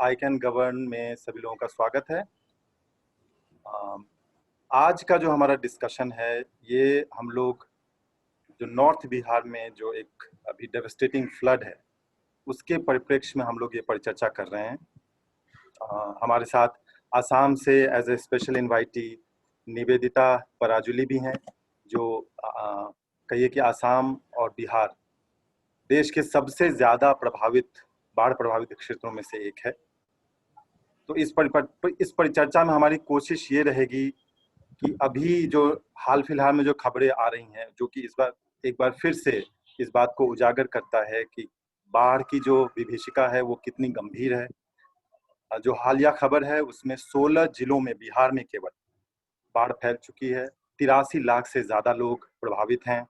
I can govern में सभी लोगों का स्वागत है। अम, आज का जो हमारा डिस्कशन है, ये हम लोग जो नॉर्थ बिहार में जो एक अभी डेवस्टेटिंग फ्लड है, उसके परिप्रेक्ष्य में हम लोग ये परिचर्चा कर रहे हैं। हमारे साथ असम से as a special invitee Nivedita Parajuli भी हैं, जो कहिए कि असम और बिहार देश के सबसे ज़्यादा बाढ़ प्रभावित क्षेत्रों में से एक है। तो इस परिचर्चा में हमारी कोशिश ये रहेगी कि अभी जो हाल फिलहाल में जो खबरें आ रही हैं, जो कि इस बार एक बार फिर से इस बात को उजागर करता है कि बाढ़ की जो विभीषिका है वो कितनी गंभीर है। जो हालिया खबर है उसमें 16 जिलों में बिहार में केवल बाढ़ फैल चुकी है। 83 लाख से ज्यादा लोग प्रभावित हैं।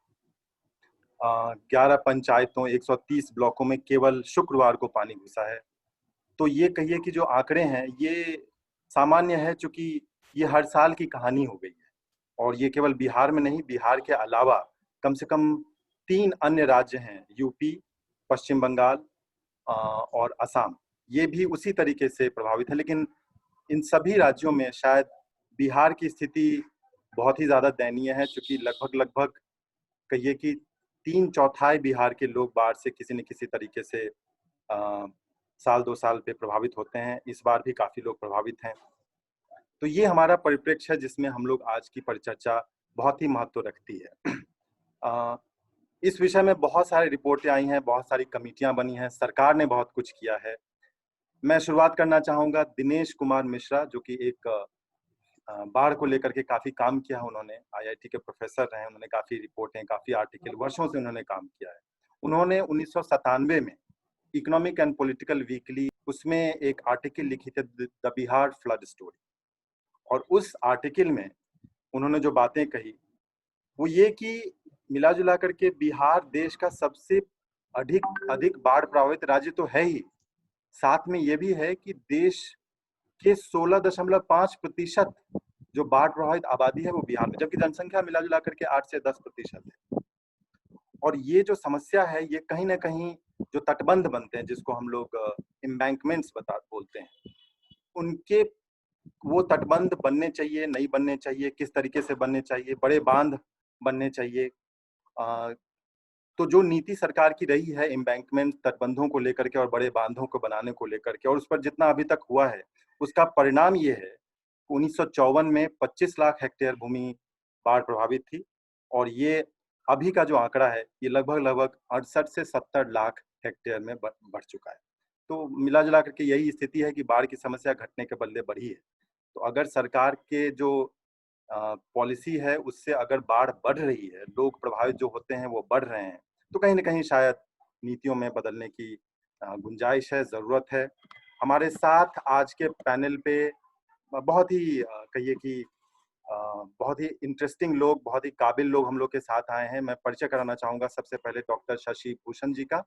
11 पंचायतों 130 ब्लॉकों में केवल शुक्रवार को पानी घुसा है। तो ये कहिए कि जो आंकड़े हैं ये सामान्य है, चूंकि ये हर साल की कहानी हो गई है। और ये केवल बिहार में नहीं, बिहार के अलावा कम से कम 3 अन्य राज्य हैं, यूपी, पश्चिम बंगाल और असम, ये भी उसी तरीके से प्रभावित है। लेकिन इन सभी राज्यों में शायद बिहार की स्थिति बहुत ही ज्यादा दयनीय है, क्योंकि लगभग लगभग कहिए कि 3/4 बिहार के लोग बाढ़ से किसी न किसी तरीके से साल 2 साल पे प्रभावित होते हैं। इस बार भी काफी लोग प्रभावित हैं। तो ये हमारा परिप्रेक्ष्य है जिसमें हम लोग आज की परिचर्चा बहुत ही महत्व रखती है। इस विषय में बहुत सारी रिपोर्टें आई हैं, बहुत सारी कमेटियां बनी हैं, सरकार ने बहुत कुछ किया है। मैं शुरुआत करना चाहूंगा दिनेश कुमार मिश्रा, जो कि एक बाढ़ को लेकर के काफी काम किया है। उन्होंने आईआईटी के प्रोफेसर रहे, उन्होंने काफी रिपोर्टें, काफी आर्टिकल, वर्षों से उन्होंने काम किया है। उन्होंने 1997 में इकोनॉमिक एंड पॉलिटिकल वीकली उसमें एक आर्टिकल लिखी थी, द बिहार फ्लड स्टोरी। और उस आर्टिकल में उन्होंने जो बातें कही वो ये कि मिला जुला करके बिहार देश का सबसे अधिक अधिक बाढ़ प्रभावित राज्य तो है ही, साथ में ये भी है कि देश के 16.5% जो बाढ़ प्रभावित आबादी है वो बिहार में, जबकि जनसंख्या मिला जुला करके 8 से 10% है। और ये जो समस्या है ये कहीं ना कहीं जो तटबंध बनते हैं, जिसको हम लोग एम्बैंकमेंट्स बोलते हैं, उनके वो तटबंध बनने चाहिए, नहीं बनने चाहिए, किस तरीके से बनने चाहिए, बड़े बांध बनने चाहिए। तो जो नीति सरकार की रही है एम्बैंकमेंट तटबंधों को लेकर के और बड़े बांधों को बनाने को लेकर के, और उस पर जितना अभी तक हुआ है उसका परिणाम ये है, 1954 में 25 लाख हेक्टेयर भूमि बाढ़ प्रभावित थी, और ये अभी का जो आंकड़ा है ये लगभग लगभग 68 से 70 लाख हेक्टेयर में बढ़ चुका है। तो मिला जुला करके यही स्थिति है कि बाढ़ की समस्या घटने के बदले बढ़ी है। तो अगर सरकार के जो पॉलिसी है उससे अगर बाढ़ बढ़ रही है, लोग प्रभावित जो होते हैं वो बढ़ रहे हैं, तो कहीं ना कहीं शायद नीतियों में बदलने की गुंजाइश है, जरूरत है। हमारे साथ आज के पैनल पे बहुत ही कहिए कि बहुत ही इंटरेस्टिंग लोग, बहुत ही काबिल लोग हम लोग के साथ आए हैं। मैं परिचय कराना चाहूंगा सबसे पहले डॉक्टर शशि भूषण जी का।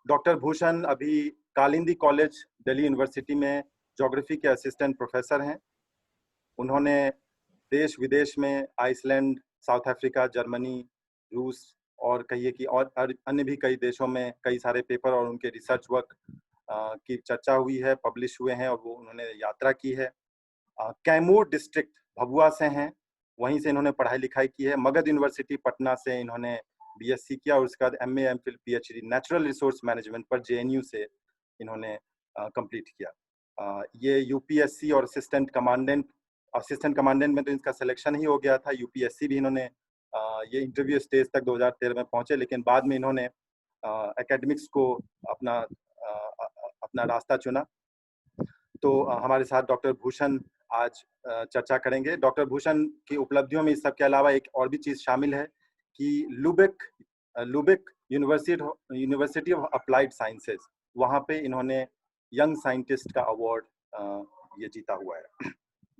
डॉक्टर भूषण अभी कालिंदी कॉलेज दिल्ली यूनिवर्सिटी में ज्योग्राफी के असिस्टेंट प्रोफेसर हैं। उन्होंने देश विदेश में आइसलैंड, साउथ अफ्रीका, जर्मनी, रूस और कहिए कि और अन्य भी कई देशों में कई सारे पेपर और उनके रिसर्च वर्क की चर्चा हुई है, पब्लिश हुए हैं, और वो उन्होंने यात्रा की है। कैमूर डिस्ट्रिक्ट भभुआ से हैं, वहीं से इन्होंने पढ़ाई लिखाई की है। मगध यूनिवर्सिटी पटना से इन्होंने बीएससी किया, और उसके बाद MA, MPhil, PhD natural resource management पर जेएनयू से इन्होंने कंप्लीट किया। ये यूपीएससी और असिस्टेंट कमांडेंट में तो इनका सिलेक्शन ही हो गया था। यूपीएससी भी इन्होंने ये इंटरव्यू स्टेज तक 2013 में पहुंचे, लेकिन बाद में इन्होंने एकेडमिक्स को अपना अपना रास्ता चुना। तो हमारे साथ डॉक्टर भूषण आज चर्चा करेंगे। डॉक्टर भूषण की उपलब्धियों में इस सब के अलावा एक और भी चीज शामिल है कि लुबेक यूनिवर्सिटी ऑफ अप्लाइड साइंसेज, वहाँ पे इन्होंने यंग साइंटिस्ट का अवार्ड ये जीता हुआ है।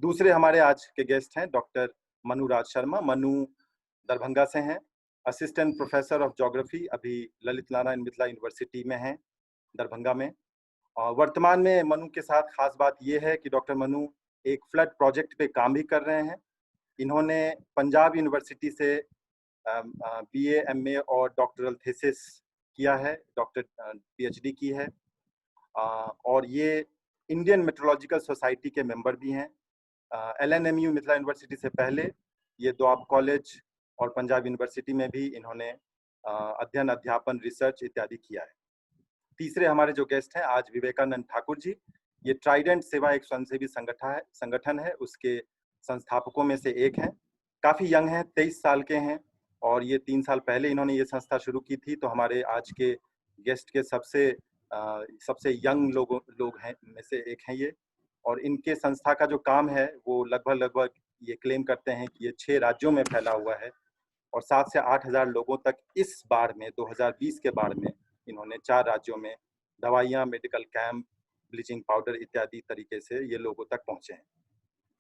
दूसरे हमारे आज के गेस्ट हैं डॉक्टर मनु राज शर्मा। मनु दरभंगा से हैं, असिस्टेंट प्रोफेसर ऑफ ज्योग्राफी, अभी ललित नारायण मिथिला यूनिवर्सिटी में हैं दरभंगा में। वर्तमान में मनु के साथ खास बात यह है कि डॉक्टर मनु एक फ्लड प्रोजेक्ट पे काम भी कर रहे हैं। इन्होंने पंजाब यूनिवर्सिटी से बीए, एमए और डॉक्टरल थीसिस किया है, डॉक्टर पीएचडी की है। और ये इंडियन मेट्रोलॉजिकल सोसाइटी के मेंबर भी हैं। LNMU मिथिला यूनिवर्सिटी से पहले ये दोआब कॉलेज और पंजाब यूनिवर्सिटी में भी इन्होंने अध्ययन, अध्यापन, रिसर्च इत्यादि किया है। तीसरे हमारे जो गेस्ट हैं आज विवेकानंद ठाकुर जी। ये ट्राइडेंट सेवा एक स्वयंसेवी संगठन है, उसके संस्थापकों में से एक हैं। काफी यंग हैं, 23 साल के हैं और ये 3 साल पहले इन्होंने ये संस्था शुरू की थी। तो हमारे आज के गेस्ट के सबसे यंग लोग हैं में से एक हैं ये। और इनके संस्था का जो काम है वो लगभग ये क्लेम करते हैं कि ये 6 राज्यों में फैला हुआ है और 7 से 8,000 लोगों तक इस बाढ़ में, 2020 के बाढ़ में इन्होंने 4 राज्यों में दवाइयाँ, मेडिकल कैंप, ब्लीचिंग पाउडर इत्यादि तरीके से ये लोगों तक पहुंचे हैं।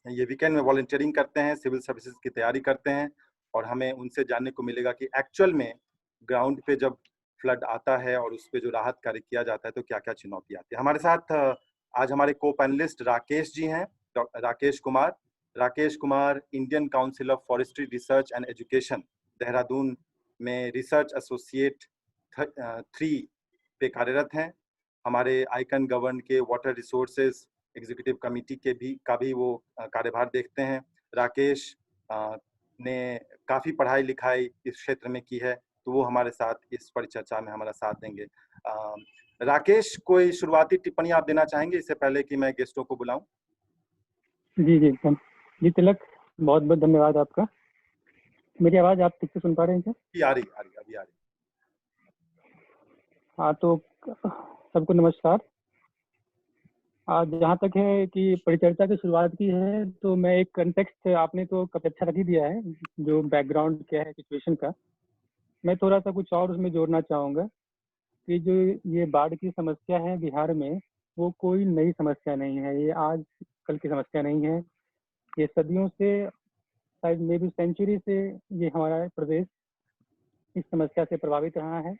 ये वीकेंड में वॉलंटियरिंग करते हैं, सिविल सर्विसेज की तैयारी करते हैं और हमें उनसे जानने को मिलेगा कि एक्चुअल में ग्राउंड पे जब फ्लड आता है और उस पर जो राहत कार्य किया जाता है तो क्या क्या चुनौती आती है। हमारे साथ आज हमारे को पैनलिस्ट राकेश जी हैं, Rakesh Kumar Indian council of forestry research and education Dehradun में रिसर्च एसोसिएट 3 पे कार्यरत हैं। हमारे आइकन गवर्न के वाटर रिसोर्सेज एग्जीक्यूटिव कमेटी का भी वो कार्यभार देखते हैं। राकेश ने काफी पढ़ाई लिखाई इस क्षेत्र में की है, तो वो हमारे साथ इस परिचर्चा में हमारा साथ देंगे। राकेश, कोई शुरुआती टिप्पणी आप देना चाहेंगे इससे पहले कि मैं गेस्टों को बुलाऊं? जी जी तिलक, बहुत बहुत धन्यवाद आपका। मेरी आवाज आप ठीक से सुन पा रहे हैं क्या? अभी आ रही। हाँ, तो सबको नमस्कार। आज जहाँ तक है कि परिचर्चा की शुरुआत की है तो मैं एक कंटेक्स्ट, आपने तो काफी अच्छा रख ही दिया है जो बैकग्राउंड क्या है सिचुएशन का। मैं थोड़ा सा कुछ और उसमें जोड़ना चाहूँगा कि जो ये बाढ़ की समस्या है बिहार में, वो कोई नई समस्या नहीं है, ये आज कल की समस्या नहीं है। ये सदियों से, शायद मे बी सेंचुरी से ये हमारा प्रदेश इस समस्या से प्रभावित रहा है।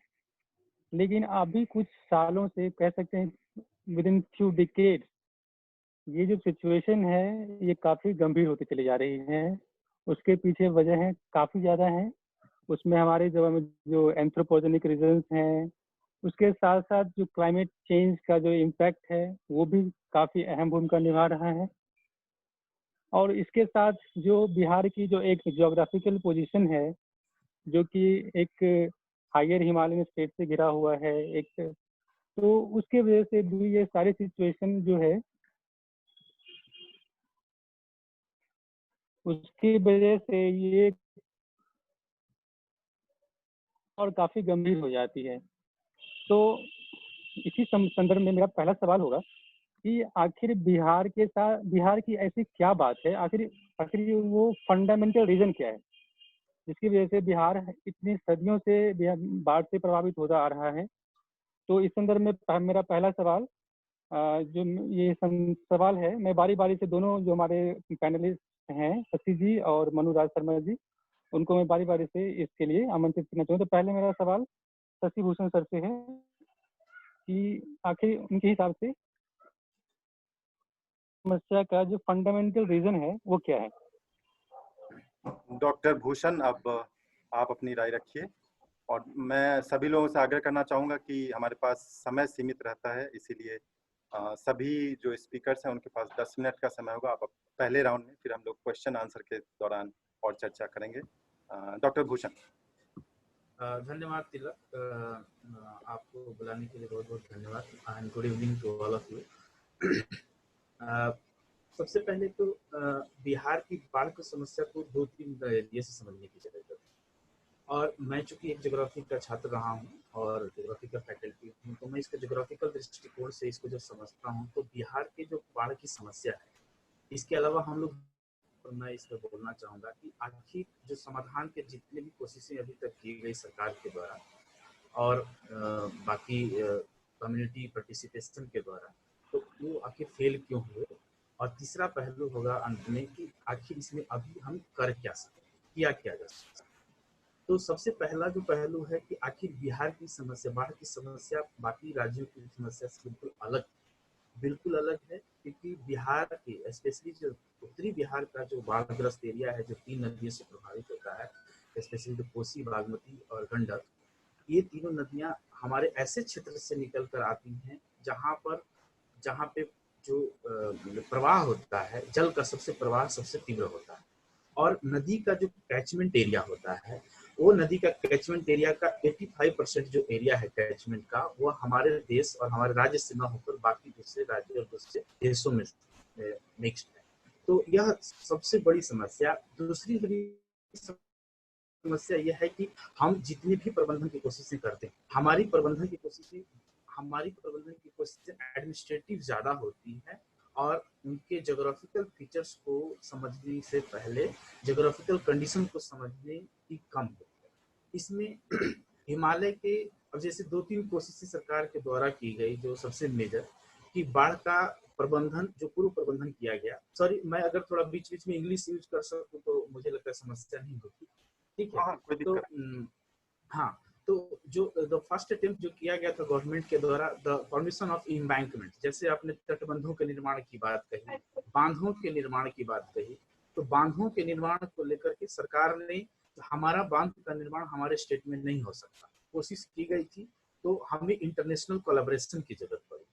लेकिन अभी कुछ सालों से, कह सकते हैं विद इन फ्यू डिकेड्स, ये जो सिचुएशन है ये काफ़ी गंभीर होती चली जा रही है। उसके पीछे वजह है काफ़ी ज़्यादा है। उसमें हमारे जो एंथ्रोपोजेनिक रीजंस हैं, उसके साथ साथ जो क्लाइमेट चेंज का जो इम्पैक्ट है वो भी काफ़ी अहम भूमिका निभा रहा है। और इसके साथ जो बिहार की जो एक ज्योग्राफिकल पोजीशन है, जो कि एक हायर हिमालयन स्टेट से घिरा हुआ है एक, तो उसके वजह से भी ये सारी सिचुएशन जो है उसकी वजह से ये और काफ़ी गंभीर हो जाती है। तो इसी संदर्भ में मेरा पहला सवाल होगा कि आखिर बिहार की ऐसी क्या बात है, आखिर वो फंडामेंटल रीजन क्या है जिसकी वजह से बिहार इतनी सदियों से बाढ़ से प्रभावित होता आ रहा है। तो इस संदर्भ में मेरा पहला सवाल, जो ये सवाल है, मैं बारी बारी से दोनों जो हमारे पैनलिस्ट हैं, शशि जी और मनुराज शर्मा जी, उनको मैं बारी बारी से इसके लिए आमंत्रित करना चाहूँ। तो पहले मेरा सवाल शशि भूषण सर से है कि आखिर उनके हिसाब से समस्या का जो फंडामेंटल रीजन है वो क्या है। डॉक्टर भूषण, अब आप अपनी राय रखिए और मैं सभी लोगों से आग्रह करना चाहूंगा कि हमारे पास समय सीमित रहता है, इसीलिए सभी जो स्पीकर्स हैं उनके पास 10 मिनट का समय होगा। आप पहले राउंड में, फिर हम लोग क्वेश्चन आंसर के दौरान और चर्चा करेंगे। डॉक्टर भूषण। धन्यवाद तिलक, आपको बुलाने के लिए बहुत बहुत धन्यवाद and good evening to all of you. सबसे पहले तो बिहार की बाढ़ की समस्या को 2-3 नजरिए से समझने की जरूरत है। और मैं चूंकि एक ज्योग्राफी का छात्र रहा हूँ और ज्योग्राफी का फैकल्टी हूँ, तो मैं इसके ज्योग्राफिकल दृष्टिकोण से इसको जब समझता हूँ तो बिहार की जो बाढ़ की समस्या है, इसके अलावा हम लोग, मैं इसमें बोलना चाहूँगा कि आखिर जो समाधान के जितने भी कोशिशें अभी तक की गई सरकार के द्वारा और बाकी कम्युनिटी पार्टिसिपेशन के द्वारा, तो वो आखिर फेल क्यों हुए। और तीसरा पहलू होगा अंत में कि आखिर इसमें अभी हम कर क्या सकते, किया क्या जा सकता है। तो सबसे पहला जो पहलू है कि आखिर बिहार की समस्या, बाढ़ की समस्या बाकी राज्यों की समस्या से बिल्कुल अलग है, क्योंकि बिहार के स्पेशली जो उत्तरी बिहार का जो बाढ़ग्रस्त एरिया है, जो 3 नदियों से प्रभावित होता है, स्पेशली जो कोसी, बागमती और गंडक, ये तीनों नदियां हमारे ऐसे क्षेत्र से निकल कर आती हैं जहाँ पे जो प्रवाह होता है, जल का सबसे प्रवाह सबसे तीव्र होता है, और नदी का जो कैचमेंट एरिया होता है, वो नदी का कैचमेंट एरिया का 85% जो एरिया है कैचमेंट का, वो हमारे देश और हमारे राज्य से न होकर बाकी दूसरे राज्य और दूसरे देशों में मिक्स्ड है। तो यह सबसे बड़ी समस्या। दूसरी बड़ी समस्या यह है कि हम जितनी भी प्रबंधन की कोशिशें करते हैं, हमारी प्रबंधन की कोशिशें एडमिनिस्ट्रेटिव ज्यादा होती है, और उनके ज्योग्राफिकल फीचर्स को समझने से पहले ज्योग्राफिकल कंडीशन को समझने की कम होती है। इसमें हिमालय के, अब जैसे 2-3 कोशिशें सरकार के द्वारा की गई, जो सबसे मेजर कि बाढ़ का प्रबंधन, जो पूर्व प्रबंधन किया गया, सॉरी मैं अगर थोड़ा बीच बीच में इंग्लिश यूज कर सकूं तो मुझे लगता है समस्या नहीं होगी, ठीक है। कोई तो दिक्कत। हाँ, तो जो द फर्स्ट अटेम्प्ट जो किया गया था गवर्नमेंट के द्वारा, द फॉर्मेशन ऑफ एम्बैंकमेंट, जैसे आपने तटबंधों के निर्माण की बात कही, बांधों के निर्माण की बात कही, तो बांधों के निर्माण को लेकर के सरकार ने, हमारा बांध का निर्माण हमारे स्टेट में नहीं हो सकता, कोशिश की गई थी, तो हमें इंटरनेशनल कोलैबोरेशन की जरूरत पड़ी।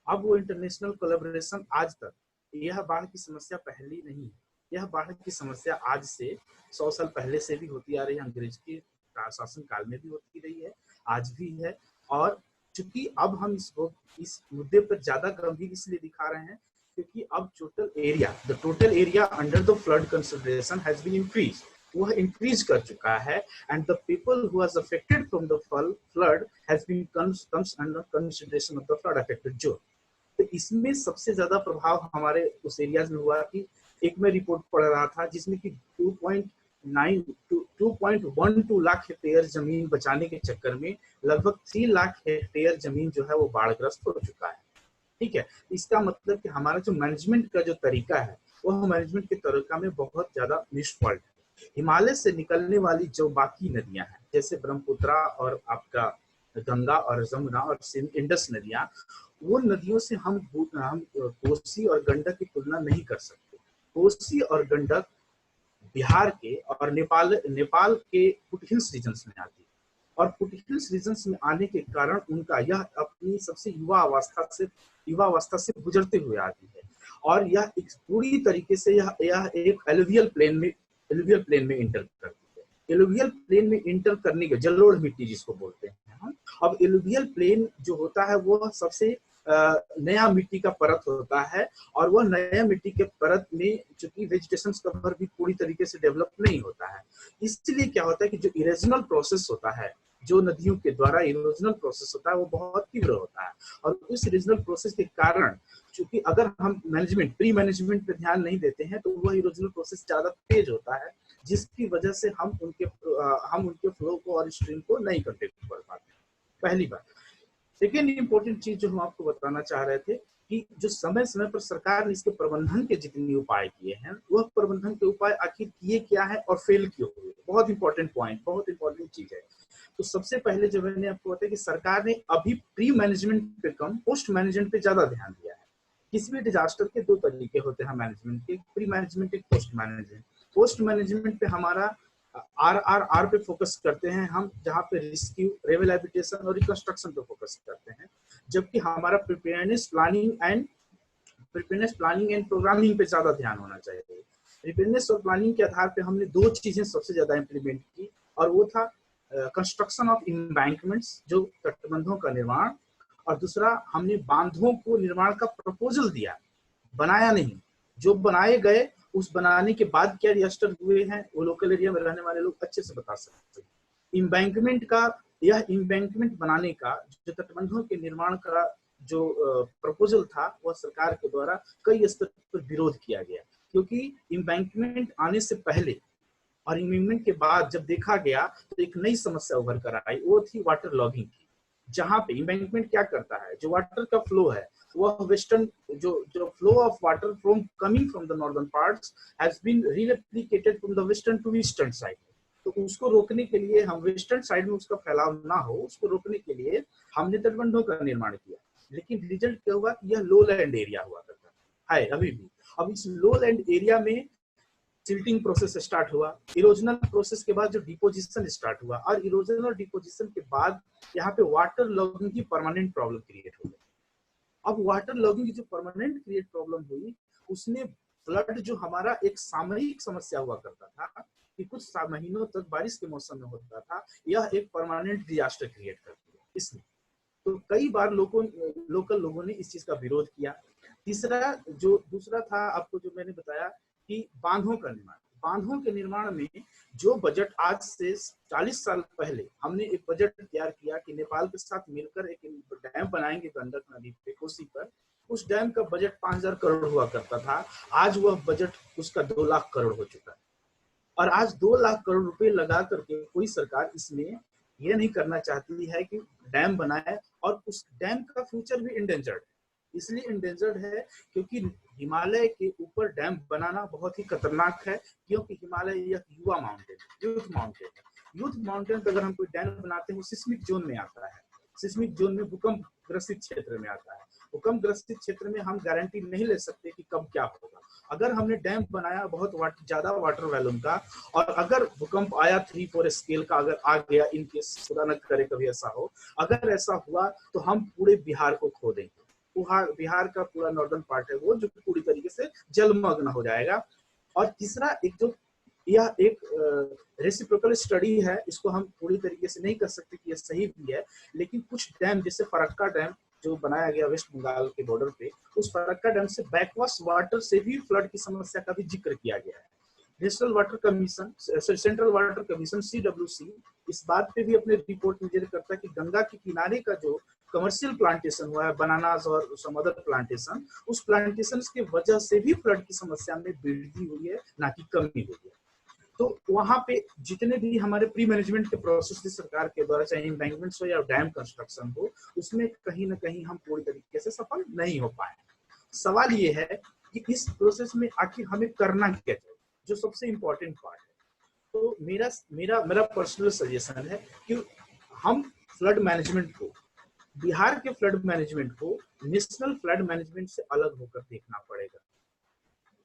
अब वो इंटरनेशनल कोलैबोरेशन, आज तक यह बाढ़ की समस्या पहली नहीं है, यह बाढ़ की समस्या आज से 100 साल पहले से भी होती आ रही है, अंग्रेज के शासन काल में भी होती रही है, आज भी है। और चूंकि अब हम इस मुद्दे पर ज्यादा गंभीर इसलिए दिखा रहे हैं क्योंकि अब total area under the flood consideration has been increase, वह इंक्रीज कर चुका है, and the people who was affected from the flood has been comes under consideration of the flood affected zone. तो इसमें सबसे ज्यादा प्रभाव हमारे उस एरियाज में हुआ कि एक मैं रिपोर्ट पढ़ रहा था जिसमें कि 2.12 लाख हेक्टेयर जमीन बचाने के चक्कर में लगभग 3 लाख हेक्टेयर जमीन जो है वो बाढ़ग्रस्त हो चुका है, ठीक है। इसका मतलब कि हमारा जो मैनेजमेंट का जो तरीका है, वह मैनेजमेंट के तरीका में बहुत ज्यादा मिसफॉल्ट है। हिमालय से निकलने वाली जो बाकी नदियां हैं, जैसे ब्रह्मपुत्रा और आपका गंगा और जमुना और इंडस नदियां, वो नदियों से हम कोसी और गंडक की तुलना नहीं कर सकते। कोसी और गंडक बिहार के और नेपाल के फुटहिल्स रीजन्स में आती है, और फुटहिल्स रीजन्स में आने के कारण उनका यह अपनी सबसे युवा अवस्था से गुजरते हुए आती है, और यह एक पूरी तरीके से यह एक एलुवियल प्लेन में इंटर करती है। एलुवियल प्लेन में इंटर करने के, जलोढ़ मिट्टी जिसको बोलते हैं हम, अब एलुवियल प्लेन जो होता है वो सबसे नया मिट्टी का परत होता है, और वह नया मिट्टी के परत में चूंकि वेजिटेशन कवर भी पूरी तरीके से डेवलप नहीं होता है, इसलिए क्या होता है कि जो इरोजनल प्रोसेस होता है, जो नदियों के द्वारा इरोजनल प्रोसेस होता है, वो बहुत तीव्र होता है। और उस इरोजनल प्रोसेस के कारण चूंकि अगर हम प्री मैनेजमेंट पे ध्यान नहीं देते हैं, तो वह इरोजनल प्रोसेस ज्यादा तेज होता है, जिसकी वजह से हम उनके फ्लो को और स्ट्रीम को नहीं कंट्रोल कर पाते, पहली बात। सेकेंड इंपॉर्टेंट चीज जो हम आपको बताना चाह रहे थे कि जो समय समय पर सरकार ने इसके प्रबंधन के जितने उपाय किए हैं, वह प्रबंधन के उपाय आखिर किए क्या है और फेल क्यों हुए, बहुत इंपॉर्टेंट पॉइंट, बहुत इंपॉर्टेंट चीज है। तो सबसे पहले जो मैंने आपको बताया कि सरकार ने अभी प्री मैनेजमेंट पे कम, पोस्ट मैनेजमेंट पे ज्यादा ध्यान दिया है। किसी भी डिजास्टर के 2 तरीके होते हैं मैनेजमेंट के, प्री मैनेजमेंट, एक पोस्ट मैनेजमेंट। पोस्ट मैनेजमेंट पे हमारा आर पे फोकस करते हैं हम, जहाँ पे रिस्क्यू, रिहेबिलिटेशन और रिकंस्ट्रक्शन पे फोकस करते हैं, जबकि हमारा प्रिपेयरनेस प्लानिंग एंड प्रोग्रामिंग पे ज्यादा ध्यान होना चाहिए। प्रिपेयरनेस और प्लानिंग के आधार पे हमने 2 चीजें सबसे ज्यादा इंप्लीमेंट की, और वो था कंस्ट्रक्शन ऑफ एम्बैंकमेंट्स, जो तटबंधों का निर्माण, और दूसरा हमने बांधों को निर्माण का प्रपोजल दिया, बनाया नहीं। जो बनाए गए, उस बनाने के बाद क्या डिजास्टर हुए हैं, वो लोकल एरिया में रहने वाले लोग अच्छे से बता सकते हैं। एम्बैंकमेंट बनाने का, जो तटबंधों के निर्माण का जो प्रपोजल था, वह सरकार के द्वारा कई स्तर पर विरोध किया गया, क्योंकि एम्बैंकमेंट आने से पहले और एम्बैंकमेंट के बाद जब देखा गया तो एक नई समस्या उभर कर आई, वो थी वाटर लॉगिंग की। जहाँ पे एम्बैंकमेंट क्या करता है, जो वाटर का फ्लो है, वह वेस्टर्न, जो flow of water from coming from the northern parts has been replicated from the western to eastern side. तो उसको रोकने के लिए, हम वेस्टर्न साइड में उसका फैलाव ना हो, उसको रोकने के लिए हमने तटबंधों का निर्माण किया। लेकिन रिजल्ट क्या हुआ कि यह लो लैंड एरिया हुआ करता है अभी भी। अब इस लो लैंड एरिया में सिल्टिंग प्रोसेस स्टार्ट हुआ, इरोजनल प्रोसेस के बाद जो डिपोजिशन स्टार्ट हुआ, और इरोजन और डिपोजिशन के बाद यहाँ पे वाटर लॉगिंग की परमानेंट प्रॉब्लम क्रिएट हो गई। अब वाटर लॉगिंग की जो परमानेंट क्रिएट प्रॉब्लम हुई, उसने फ्लड जो हमारा एक सामयिक समस्या हुआ करता था कि कुछ महीनों तक बारिश के मौसम में होता था, यह एक परमानेंट डिजास्टर क्रिएट करती है। इसलिए तो कई बार लोकल लोगों ने इस चीज का विरोध किया। दूसरा था आपको जो मैंने बताया कि बांधों का निर्माण। बांधों के निर्माण में जो बजट आज से 40 साल पहले हमने एक बजट तैयार किया कि नेपाल के साथ मिलकर एक डैम बनाएंगे गंडक नदी पे, कोसी पर, उस डैम का बजट 5000 करोड़ हुआ करता था। आज वह बजट उसका 2 लाख करोड़ हो चुका है। और आज 2 लाख करोड़ रुपए लगा करके कोई सरकार इसमें ये नहीं करना चाहती है कि डैम बनाए, और उस डैम का फ्यूचर भी इंडेंजर्ड है। इसलिए इंडेंजर्ड है क्योंकि हिमालय के ऊपर डैम बनाना बहुत ही खतरनाक है, क्योंकि हिमालय एक युवा माउंटेन, यूथ माउंटेन है। यूथ माउंटेन पर अगर हम कोई डैम बनाते हैं, वो सिस्मिक जोन में आता है। सिस्मिक जोन में भूकंप ग्रसित क्षेत्र में आता है। भूकंप ग्रसित क्षेत्र में हम गारंटी नहीं ले सकते कि कब क्या होगा। अगर हमने डैम बनाया बहुत ज्यादा वाटर वॉल्यूम का, और अगर भूकंप आया 3-4 स्केल का अगर आ गया, इनकेस खुदा न करे कभी ऐसा हो, अगर ऐसा हुआ तो हम पूरे बिहार को खो देंगे। बिहार का पूरा नॉर्दर्न पार्ट है वो, जो पूरी तरीके से जलमग्न हो जाएगा। और तीसरा यह एक रेसिप्रोकल स्टडी है, इसको हम पूरी तरीके से नहीं कर सकते कि यह सही भी है, लेकिन कुछ डैम जैसे फरक्का डैम जो बनाया गया वेस्ट बंगाल के बॉर्डर पे, उस फरक्का डैम से बैकवाश वाटर से भी फ्लड की समस्या का भी जिक्र किया गया है। National water commission, central water commission CWC इस बात पे भी अपने रिपोर्ट में जिक्र करता है कि गंगा के किनारे का जो कमर्शियल प्लांटेशन हुआ है, बनानास और सम अदर प्लांटेशन, उस प्लांटेशन की वजह से भी फ्लड की समस्या में वृद्धि हुई है, ना कि कमी हुई है। तो वहां पे जितने भी हमारे प्री मैनेजमेंट के प्रोसेस थे सरकार के द्वारा, चाहे एम्बैंकमेंट हो या डैम कंस्ट्रक्शन हो, उसमें कहीं ना कहीं हम पूरी तरीके से सफल नहीं हो पाए। सवाल ये है कि इस प्रोसेस में आखिर हमें करना क्या चाहिए, जो सबसे इम्पोर्टेंट पार्ट है। तो मेरा पर्सनल सजेशन है कि हम फ्लड मैनेजमेंट को, बिहार के फ्लड मैनेजमेंट को नेशनल फ्लड मैनेजमेंट से अलग होकर देखना पड़ेगा।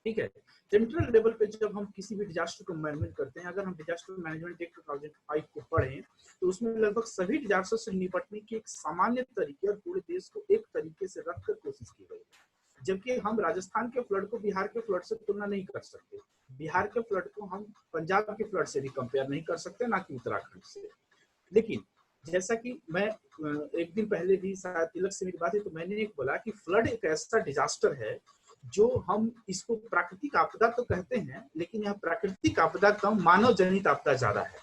ठीक है, सेंट्रल लेवल पे जब हम किसी भी डिजास्टर को मैनेजमेंट करते हैं, अगर हम डिजास्टर मैनेजमेंट एक्ट 2005 को पढ़ें, तो उसमें लगभग सभी डिजास्टर से निपटने की एक सामान्य तरीके और पूरे देश को एक तरीके से रखकर कोशिश की गई। जबकि हम राजस्थान के फ्लड को बिहार के फ्लड से तुलना नहीं कर सकते, बिहार के फ्लड को हम पंजाब के फ्लड से भी कंपेयर नहीं कर सकते, ना कि उत्तराखंड से। लेकिन जैसा कि मैं एक दिन पहले भी शायद तिलक से मेरी बात है, तो मैंने एक बोला कि फ्लड एक ऐसा डिजास्टर है जो हम इसको प्राकृतिक आपदा तो कहते हैं, लेकिन यह प्राकृतिक आपदा कम, मानव जनित आपदा ज्यादा है।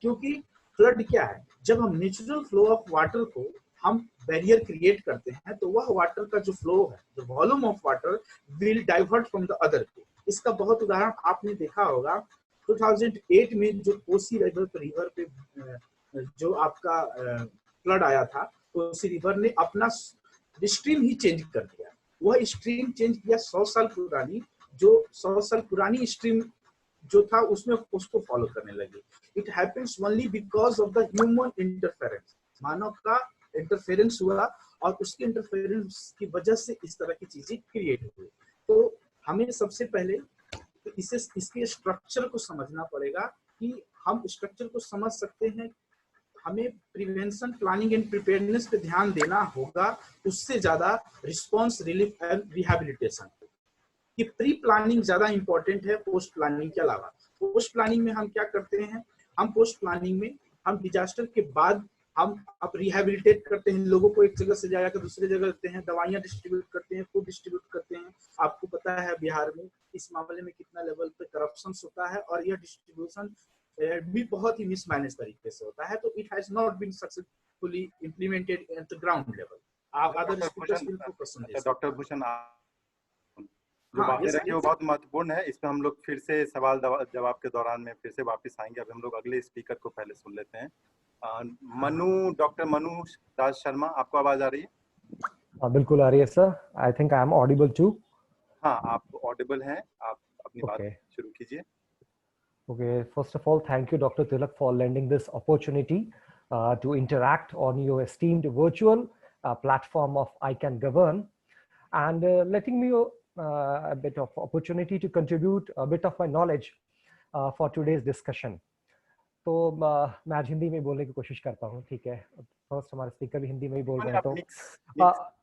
क्योंकि फ्लड क्या है, जब हम नेचुरल फ्लो ऑफ वाटर को हम बैरियर क्रिएट करते हैं, तो वह वाटर का जो फ्लो है, जो volume of water will divert from the other. इसका बहुत उदाहरण आपने देखा होगा 2008 में जो कोसी रिवर पे जो आपका फ्लड आया था, कोसी रिवर ने अपना स्ट्रीम ही चेंज कर दिया। वह स्ट्रीम चेंज किया 100 साल पुरानी, जो 100 साल पुरानी स्ट्रीम जो था उसमें उसको फॉलो करने लगे। It happens only because of the human interference, मानव का इंटरफेरेंस हुआ, और उसके इंटरफेरेंस की वजह से इस तरह की चीजें क्रिएट हुई। तो हमें सबसे पहले इसके स्ट्रक्चर को समझना पड़ेगा कि हम स्ट्रक्चर को समझ सकते हैं। हमें प्रिवेंशन, प्लानिंग एंड प्रिपेयरनेस पे ध्यान देना होगा, उससे ज्यादा रिस्पांस, रिलीफ एंड रिहैबिलिटेशन। कि प्री प्लानिंग ज्यादा इंपॉर्टेंट है पोस्ट प्लानिंग के अलावा। पोस्ट प्लानिंग में हम क्या करते हैं, हम पोस्ट प्लानिंग में हम डिजास्टर के बाद हम अब रिहैबिलिटेट करते हैं, लोगों को एक जगह से जाकर दूसरी जगह रखते हैं, दवाइयां डिस्ट्रीब्यूट करते हैं, फूड डिस्ट्रीब्यूट करते हैं। आपको पता है बिहार में इस मामले में कितना लेवल पे करप्शन होता है, और यह डिस्ट्रीब्यूशन भी बहुत ही मिसमैनेज तरीके से होता है। तो it has not been successfully implemented at the ground level. Other speakers will focus on this. Doctor Bhushan, जो बातें रखी वो बहुत महत्वपूर्ण है। इस पे हम लोग फिर से सवाल जवाब के दौरान में फिर से वापस आएंगे। अब हम लोग अगले स्पीकर को पहले सुन लेते हैं। डॉक्टर मनु राज शर्मा, आपको आवाज आ रही है? बिल्कुल आ रही है sir. I think I am audible too. हाँ, आप ऑडिबल हैं, आप अपनी बात शुरू कीजिए। Okay, first of all, thank you, Dr. Tilak, for lending this opportunity to interact on your esteemed virtual platform of I Can Govern, and letting me a bit of opportunity to contribute a bit of my knowledge for today's discussion. तो मैं आज हिंदी में बोलने की कोशिश करता हूँ, ठीक है। फर्स्ट हमारे स्पीकर भी हिंदी में ही बोल रहे हैं, आप तो मिक्स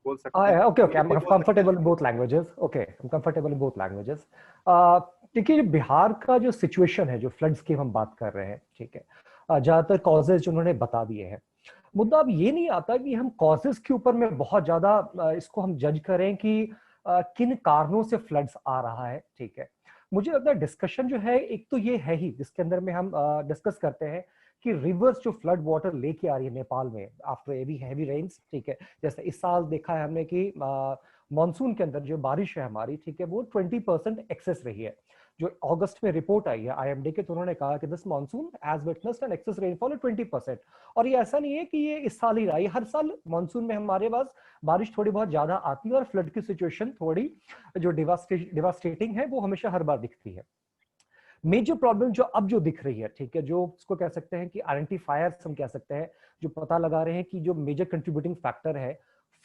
बोल सकते हैं। ओके ओके, हिंदी आई भी एम बोल सकते कंफर्टेबल हैं। In both languages. Okay, I am comfortable in both languages. देखिए, बिहार का जो सिचुएशन है, जो फ्लड्स की हम बात कर रहे हैं, ठीक है, ज्यादातर कॉजेज उन्होंने बता दिए हैं। मुद्दा अब ये नहीं आता कि हम कॉजेज के ऊपर में बहुत ज्यादा इसको हम जज करें कि किन कारणों से फ्लड्स आ रहा है, ठीक है। मुझे लगता है डिस्कशन जो है, एक तो ये है ही जिसके अंदर में हम डिस्कस करते हैं कि रिवर्स जो फ्लड वाटर लेके आ रही है नेपाल में आफ्टर हैवी रेन्स, ठीक है। जैसे इस साल देखा है हमने कि मानसून के अंदर जो बारिश है हमारी, ठीक है, वो 20% एक्सेस रही है। जो अगस्त में रिपोर्ट आई है IMD के, तो उन्होंने कहा कि this monsoon has witnessed an excess rainfall 20%। और ये ऐसा नहीं है कि ये इस साल ही रहा है, हर साल मानसून में हमारे पास बारिश थोड़ी बहुत ज्यादा आती है और फ्लड की सिचुएशन थोड़ी जो डिवास्टेटिंग है वो हमेशा हर बार दिखती है। मेजर प्रॉब्लम जो दिख रही है, ठीक है, जो उसको कह सकते हैं कि आइडेंटिफायर्स हम कह सकते हैं, जो पता लगा रहे हैं कि जो मेजर कंट्रीब्यूटिंग फैक्टर है,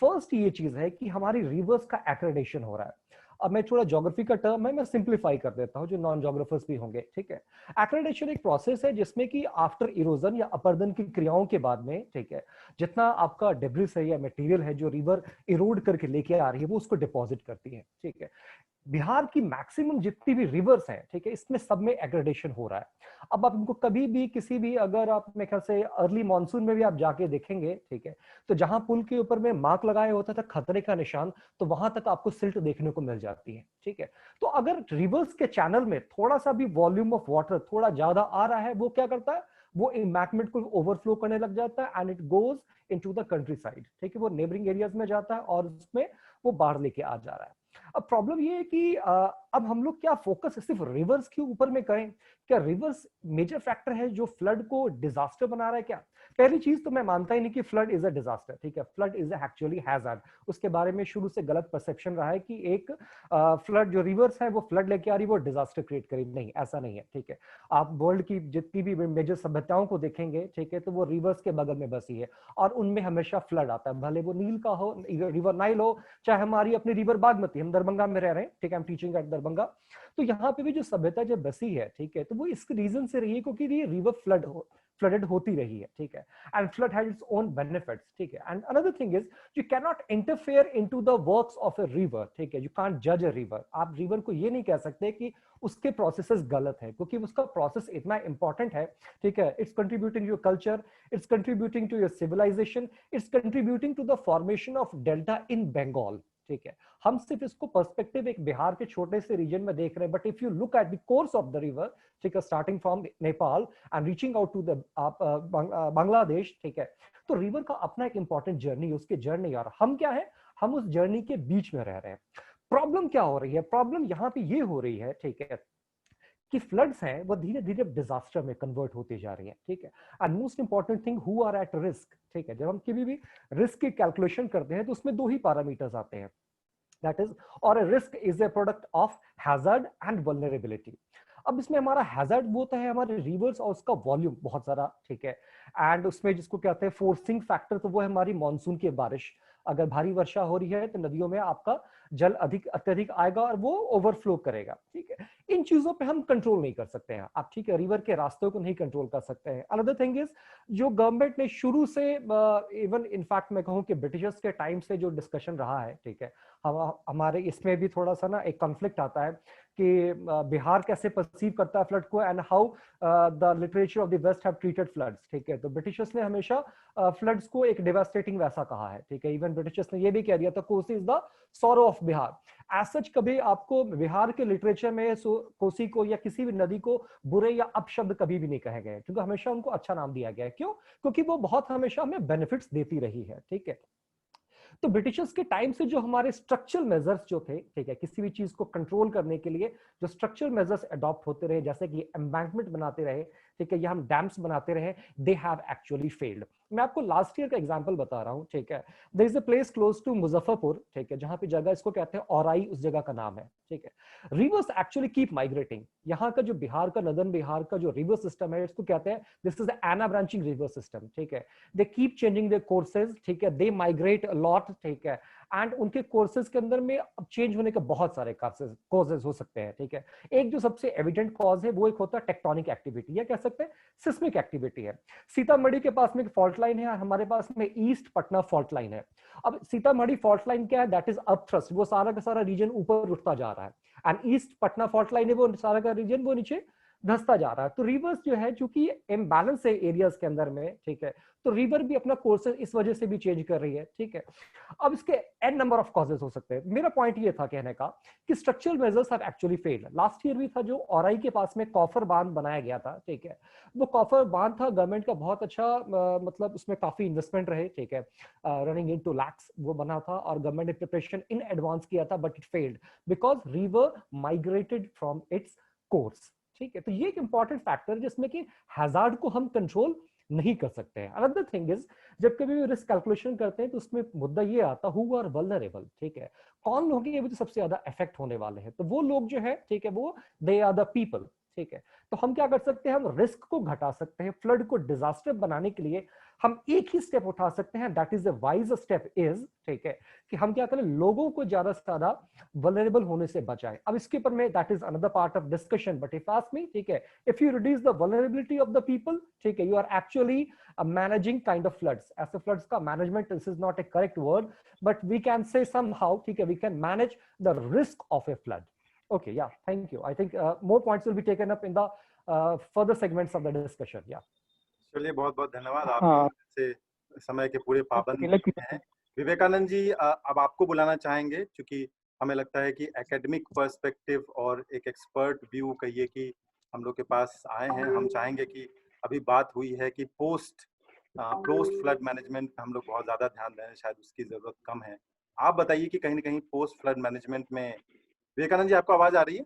फर्स्ट ये चीज है कि हमारी रिवर्स का एक्रेडिशन हो रहा है। अब मैं थोड़ा ज्योग्राफी का टर्म है, मैं सिंप्लीफाई कर देता हूं, जो नॉन ज्योग्राफर्स भी होंगे, ठीक है। एक्रेडिशन एक प्रोसेस है जिसमें कि आफ्टर इरोजन या अपरदन की क्रियाओं के बाद में, ठीक है, जितना आपका डेब्रिस है या मटेरियल है जो रिवर इरोड करके लेके आ रही है, वो उसको डिपॉजिट करती है, ठीक है। बिहार की मैक्सिमम जितनी भी रिवर्स हैं, ठीक है, इसमें सब में एग्रेडेशन हो रहा है। अब आप इनको कभी भी किसी भी, अगर आप मेरे ख्याल से अर्ली मॉनसून में भी आप जाके देखेंगे, ठीक है, तो जहां पुल के ऊपर में मार्क लगाया होता था खतरे का निशान, तो वहां तक आपको सिल्ट देखने को मिल जाती है, ठीक है। तो अगर रिवर्स के चैनल में थोड़ा सा भी वॉल्यूम ऑफ वाटर थोड़ा ज्यादा आ रहा है, वो क्या करता है, वो एम्बैंकमेंट को ओवरफ्लो करने लग जाता है and it goes into the country side, ठीक है, वो नेबरिंग एरियाज में जाता है और उसमें वो बाढ़ लेके आ जा रहा है। अब प्रॉब्लम ये है कि अब हम लोग क्या फोकस सिर्फ रिवर्स के ऊपर में करें? क्या रिवर्स मेजर फैक्टर है जो फ्लड को डिजास्टर बना रहा है क्या? पहली चीज तो मैं मानता ही नहीं कि फ्लड इज अ डिजास्टर, ठीक है। Flood is actually hazard. उसके बारे में शुरू से गलत परसेप्शन रहा है कि एक फ्लड जो रिवर्स है वो फ्लड लेके आ रही है, वो डिजास्टर क्रिएट करेगी। नहीं, ऐसा नहीं है, ठीक है। आप वर्ल्ड की जितनी भी मेजर सभ्यताओं को देखेंगे, ठीक है, तो वो रिवर्स के बगल में बसी है और उनमें हमेशा फ्लड आता है, भले वो नील का हो, रिवर नाइल हो, चाहे हमारी अपनी रिवर बागमती। हम दरभंगा में रह रहे हैं, ठीक है, हम टीचिंग एट दरभंगा, तो यहाँ पे भी जो सभ्यता जब बसी है, ठीक है, तो वो इस रीजन से रही है क्योंकि ये रिवर फ्लडेड होती रही है, ठीक है, and flood had its own benefits, ठीक है। And another thing is you can not interfere into the works of a river, ठीक है, यू कांट जज अ रिवर। आप रिवर को ये नहीं कह सकते कि उसके प्रोसेसेस गलत है, क्योंकि उसका प्रोसेस इतना इंपॉर्टेंट है, ठीक है। It's contributing your culture, it's contributing to your civilisation, it's contributing to the formation of delta in Bengal, ठीक है। हम सिर्फ इसको पर्सपेक्टिव एक बिहार के छोटे से रीजन में देख रहे हैं, but if you look at the course of the river, ठीक है, starting from Nepal and reaching out to the Bangladesh, ठीक है, तो रिवर का अपना एक इंपॉर्टेंट जर्नी है, उसके जर्नी, और हम क्या है, हम उस जर्नी के बीच में रह रहे हैं। प्रॉब्लम क्या हो रही है? प्रॉब्लम यहाँ पे ये हो रही है, ठीक है, कि फ्लड्स हैं वो धीरे धीरे डिजास्टर में कन्वर्ट होती जा रही है, ठीक है। And most important thing, who are at risk, ठीक है। जब हम कभी भी रिस्क की कैलकुलेशन करते हैं तो उसमें दो ही पैरामीटर्स आते हैं, दैट इज, और a risk is a product of hazard and vulnerability. अब इसमें हमारा हैजर्ड वो तो है हमारे रिवर्स और उसका वॉल्यूम बहुत ज्यादा, ठीक है, एंड उसमें जिसको कहते हैं फोर्सिंग फैक्टर, तो वो है हमारी मानसून की बारिश। अगर भारी वर्षा हो रही है तो नदियों में आपका जल अत्यधिक आएगा और वो ओवरफ्लो करेगा, ठीक है। इन चीजों पे हम कंट्रोल नहीं कर सकते हैं आप, ठीक है, रिवर के रास्तों को नहीं कंट्रोल कर सकते हैं। अनदर थिंग इज, जो गवर्नमेंट ने शुरू से, इवन इनफैक्ट मैं कहूँ कि ब्रिटिशर्स के टाइम से जो डिस्कशन रहा है, ठीक है, हमारे इसमें भी थोड़ा सा ना एक कॉन्फ्लिक्ट आता है कि बिहार कैसे परसीव करता है फ्लड को and how the literature of the west have treated floods, ठीक है। तो ब्रिटिशर्स ने हमेशा फ्लड्स को एक डेवास्टेटिंग वैसा कहा है, ठीक है। इवन ब्रिटिशर्स ने ये भी कह दिया था Kosi is the sorrow of Bihar. As such कभी आपको बिहार के लिटरेचर में कोसी को या किसी भी नदी को बुरे या अपशब्द कभी भी नहीं कहे गए, क्योंकि हमेशा उनको अच्छा नाम दिया गया है। क्यों? क्योंकि वो बहुत हमेशा हमें बेनिफिट्स देती रही है, ठीक है। तो ब्रिटिशर्स के टाइम से जो हमारे स्ट्रक्चरल मेजर्स जो थे, ठीक है, किसी भी चीज को कंट्रोल करने के लिए जो स्ट्रक्चरल मेजर्स अडॉप्ट होते रहे, जैसे कि एम्बैंकमेंट बनाते रहे, ठीक है, या हम डैम्स बनाते रहे, दे हैव एक्चुअली फेल्ड। मैं आपको लास्ट ईयर का एग्जांपल बता रहा हूं, ठीक है। There is a place close to Muzaffarpur, ठीक है, जहां पे जगह इसको कहते हैं औराई, उस जगह का नाम है, ठीक है। Reverse actually keep migrating. यहाँ का जो बिहार का, नदन बिहार का जो रिवर सिस्टम है, इसको कहते हैं this is anabranching river system, ठीक है। They keep changing their courses, ठीक है, दे माइग्रेट अ लॉट, ठीक है, एंड उनके कोर्सेज के अंदर में अब चेंज होने के बहुत सारे कॉजेज हो सकते हैं, ठीक है। एक जो सबसे एविडेंट कॉज है वो एक होता है टेक्टोनिक एक्टिविटी, या कह सकते हैं सिस्मिक एक्टिविटी है। सीतामढ़ी के पास में एक फॉल्ट लाइन है, हमारे पास में ईस्ट पटना फॉल्ट लाइन है। अब सीतामढ़ी फॉल्ट लाइन क्या है, दैट इज अप थ्रस्ट, वो सारा का सारा रीजन ऊपर उठता जा रहा है, and east Patna fault line है, वो सारा का रीजन वो नीचे धंसता जा रहा है। तो रिवर्स जो है, चूंकि इम्बैलेंस है एरियाज के अंदर में, ठीक है, तो रिवर भी अपना कोर्सेज इस वजह से भी चेंज कर रही है, ठीक है। अब इसके एन नंबर ऑफ कॉजेज हो सकते हैं। मेरा पॉइंट ये था कहने का कि structural measures have actually failed. Last year भी था जो औराई के पास में कॉफर बांध बनाया गया था, ठीक है, वो कॉफर बांध था, गवर्नमेंट का बहुत अच्छा मतलब उसमें काफी इन्वेस्टमेंट रहे, ठीक है, रनिंग इनटू लैक्स वो बना था, और गवर्नमेंट ने प्रिपरेशन इन एडवांस किया था, but it failed because river migrated from its course, ठीक है। तो ये एक इंपॉर्टेंट फैक्टर जिसमें कि हैजार्ड को हम कंट्रोल नहीं कर सकते हैं। अनदर थिंग इज, जब कभी भी रिस्क कैलकुलेशन करते हैं तो उसमें मुद्दा ये आता हु आर वल्नरेबल, ठीक है, कौन लोग हैं जो सबसे ज्यादा इफेक्ट होने वाले हैं, तो वो लोग जो है, ठीक है, वो दे आर द पीपल, ठीक है। तो हम क्या कर सकते हैं, हम रिस्क को घटा सकते हैं। फ्लड को डिजास्टर बनाने के लिए हम एक ही स्टेप उठा सकते हैं, that is the wise step is, ठीक है, कि हम क्या करें, लोगों को ज्यादा से ज्यादा वल्नरेबल होने से बचाएं। अब इसके ऊपर में that is another part of discussion, but if ask me, ठीक है, if you reduce the vulnerability of the people, ठीक है, you are actually managing kind of floods. ऐसे floods का management, this is not a correct word, but we can say somehow, ठीक है, we can manage the risk of a flood. Okay, yeah, thank you. I think more points will be taken up in the further segments of the discussion. Yeah. चलिए, बहुत बहुत धन्यवाद। हाँ। आप से समय के पूरे पाबंद हैं। विवेकानंद जी, अब आपको बुलाना चाहेंगे, क्योंकि हमें लगता है कि एकेडमिक पर्सपेक्टिव और एक एक्सपर्ट व्यू कहिए कि हम लोग के पास आए हैं। हम चाहेंगे कि अभी बात हुई है कि पोस्ट फ्लड मैनेजमेंट पे हम लोग बहुत ज्यादा ध्यान दें, शायद उसकी जरूरत कम है। आप बताइए कि कहीं ना कहीं पोस्ट फ्लड मैनेजमेंट में, विवेकानंद जी आपको आवाज आ रही है?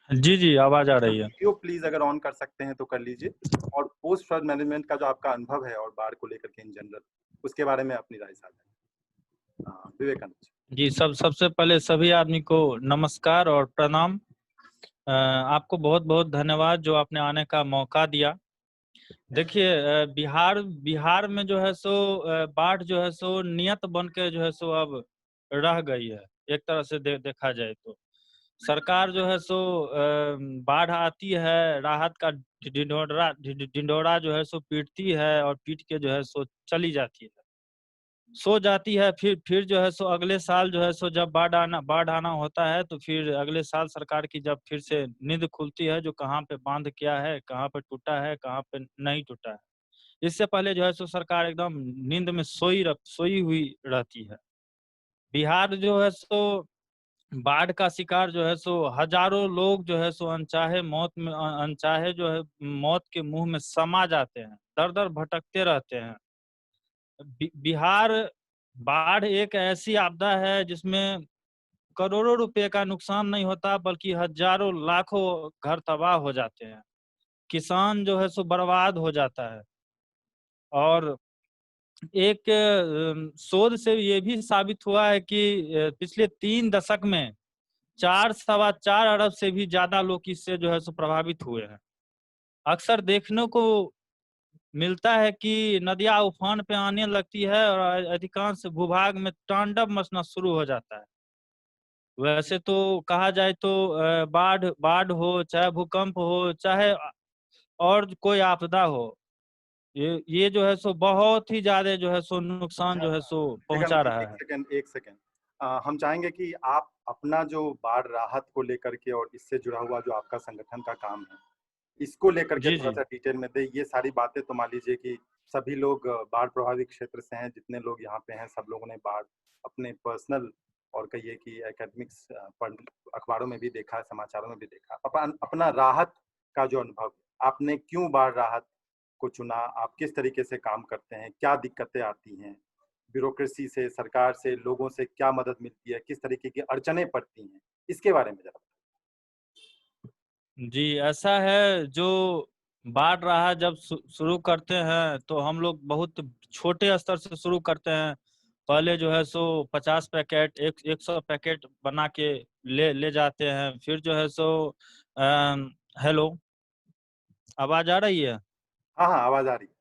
जी जी, आवाज आ रही है। वीडियो प्लीज अगर ऑन कर सकते हैं तो कर लीजिए, और पोस्ट फ्लड मैनेजमेंट का जो आपका अनुभव है और बाढ़ को लेकर के इन जनरल, उसके बारे में अपनी राय साझा। विवेकानंद जी, सबसे पहले सभी आदमी को नमस्कार और प्रणाम। आपको बहुत बहुत धन्यवाद जो आपने आने का मौका दिया। देखिए, बिहार में जो है सो बाढ़ जो है सो नियत बन के जो है सो अब रह गई है। एक तरह से देखा जाए तो सरकार जो है सो बाढ़ आती है, राहत का ढिंढोरा जो है सो पीटती है, और पीट के जो है सो चली जाती है, सो जाती है। फिर जो है सो अगले साल जो है सो जब बाढ़ आना होता है, तो फिर अगले साल सरकार की जब फिर से नींद खुलती है, जो कहाँ पे बांध क्या है, कहाँ पे टूटा है, कहाँ पे नहीं टूटा है। इससे पहले जो है सो सरकार एकदम नींद में सोई हुई रहती है। बिहार जो है सो बाढ़ का शिकार जो है सो हजारों लोग जो है सो अनचाहे जो है मौत के मुंह में समा जाते हैं, दर दर भटकते रहते हैं। बिहार बाढ़ एक ऐसी आपदा है जिसमें करोड़ों रुपए का नुकसान नहीं होता, बल्कि हजारों लाखों घर तबाह हो जाते हैं, किसान जो है सो बर्बाद हो जाता है। और एक शोध से ये भी साबित हुआ है कि पिछले 3 दशक में 4.25 अरब से भी ज्यादा लोग इससे जो है सो प्रभावित हुए हैं। अक्सर देखने को मिलता है कि नदियां उफान पे आने लगती है और अधिकांश भूभाग में तांडव मचना शुरू हो जाता है। वैसे तो कहा जाए तो बाढ़ हो, चाहे भूकंप हो, चाहे और कोई आपदा हो, ये जो है सो बहुत ही ज्यादा जो है सो नुकसान जो है सो पहुंचा रहा है। एक सेकंड, हम चाहेंगे कि आप अपना जो बाढ़ राहत को लेकर के और इससे जुड़ा हुआ जो आपका संगठन का काम है, इसको लेकर के थोड़ा सा डिटेल में दे। ये सारी बातें तो मान लीजिए कि सभी लोग बाढ़ प्रभावित क्षेत्र से हैं, जितने लोग यहाँ पे हैं सब लोगों ने बाढ़ अपने पर्सनल और कहिए कि एकेडमिक्स अखबारों में भी देखा, समाचारों में भी देखा। अपना राहत का जो अनुभव, आपने क्यों बाढ़ राहत को चुना, आप किस तरीके से काम करते हैं, क्या दिक्कतें आती हैं, ब्यूरोक्रेसी से, सरकार से, लोगों से क्या मदद मिलती है, किस तरीके की अड़चने पड़ती हैं, इसके बारे में जरा। जी, ऐसा है, जो बाढ़ राहत जब शुरू करते हैं तो हम लोग बहुत छोटे स्तर से शुरू करते हैं। पहले जो है सो 50 पैकेट 100 पैकेट बना के ले जाते हैं। फिर जो है सो हेलो, आवाज आ रही है? हाँ हाँ, आवाज आ रही है।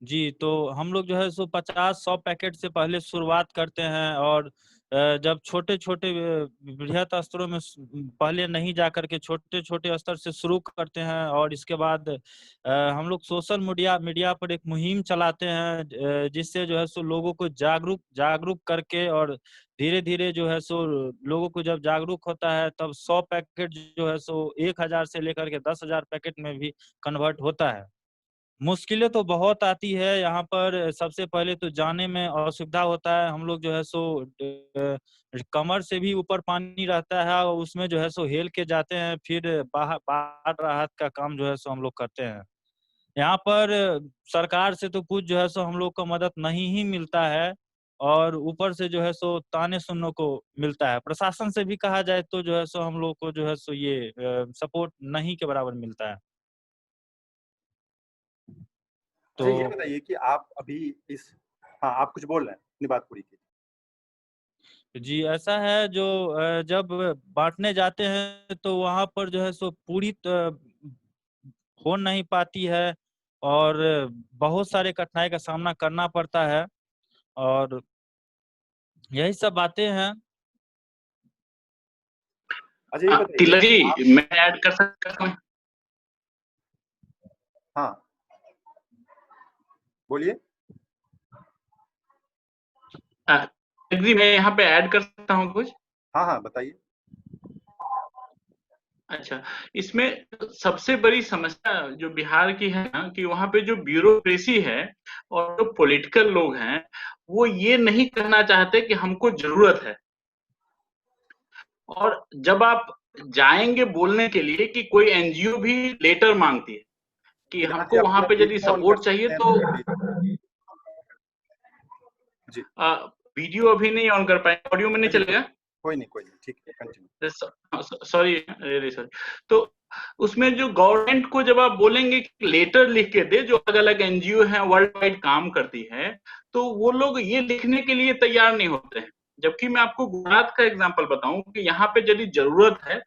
जी, तो हम लोग जो है सो 50-100 पैकेट से पहले शुरुआत करते हैं और जब छोटे-छोटे बृहत स्तरों में पहले नहीं जा कर के छोटे-छोटे स्तर से शुरू करते हैं और इसके बाद हम लोग सोशल मीडिया पर एक मुहिम चलाते हैं जिससे जो है सो लोगों को जागरूक करके और धीरे-धीरे जो है सो लोगों को जब जागरूक होता है तब 100 पैकेट जो है सो 1000 से लेकर के 10,000 पैकेट में भी कन्वर्ट होता है। मुश्किलें तो बहुत आती है यहाँ पर। सबसे पहले तो जाने में असुविधा होता है। हम लोग जो है सो कमर से भी ऊपर पानी रहता है और उसमें जो है सो हेल के जाते हैं, फिर बाढ़ राहत का काम जो है सो हम लोग करते हैं। यहाँ पर सरकार से तो कुछ जो है सो हम लोग को मदद नहीं ही मिलता है और ऊपर से जो है सो ताने सुनने को मिलता है। प्रशासन से भी कहा जाए तो जो है सो हम लोग को जो है सो ये सपोर्ट नहीं के बराबर मिलता है। अच्छा, ये तो बताइए कि आप अभी इस हाँ, आप कुछ बोल रहे हैं, अपनी बात पूरी कीजिए। जी, ऐसा है जो जब बाँटने जाते हैं तो वहाँ पर जो है सो पूरी हो नहीं पाती है और बहुत सारे कठिनाई का सामना करना पड़ता है और यही सब बातें हैं। अच्छा, ये बताइए तिलक कि आप जी, मैं ऐड कर सकता हूँ? हाँ, बोलिए। तिलक जी, मैं यहाँ पे ऐड कर सकता हूँ कुछ? हाँ, हाँ, बताइए। अच्छा, इसमें सबसे बड़ी समस्या जो बिहार की है ना कि वहाँ पे जो ब्यूरोक्रेसी है और जो पॉलिटिकल लोग हैं, वो ये नहीं कहना चाहते कि हमको ज़रूरत है। और जब आप जाएँगे बोलने के लिए कि कोई एनजीओ भी लेटर माँगती है कि जहाँ जी हमको वहाँ अपना पे यदि वीडियो ऑन कर सपोर्ट चाहिए सकते हैं तो तो कर लीजिए। जी। वीडियो अभी नहीं ऑन कर पाएँगे, ऑडियो में नहीं चलिए, चलेगा? कोई नहीं, ठीक है, कंटिन्यू। Sorry, really sorry. तो उसमें जो गवर्नमेंट को जब आप बोलेंगे कि लेटर लिख के दे, जो अलग-अलग एनजीओ हैं वर्ल्ड वाइड काम करती है, तो वो लोग ये लिखने के लिए तैयार नहीं होते हैं। जबकि मैं आपको गुजरात का एग्जांपल बताऊं कि यहाँ पे यदि जरूरत है,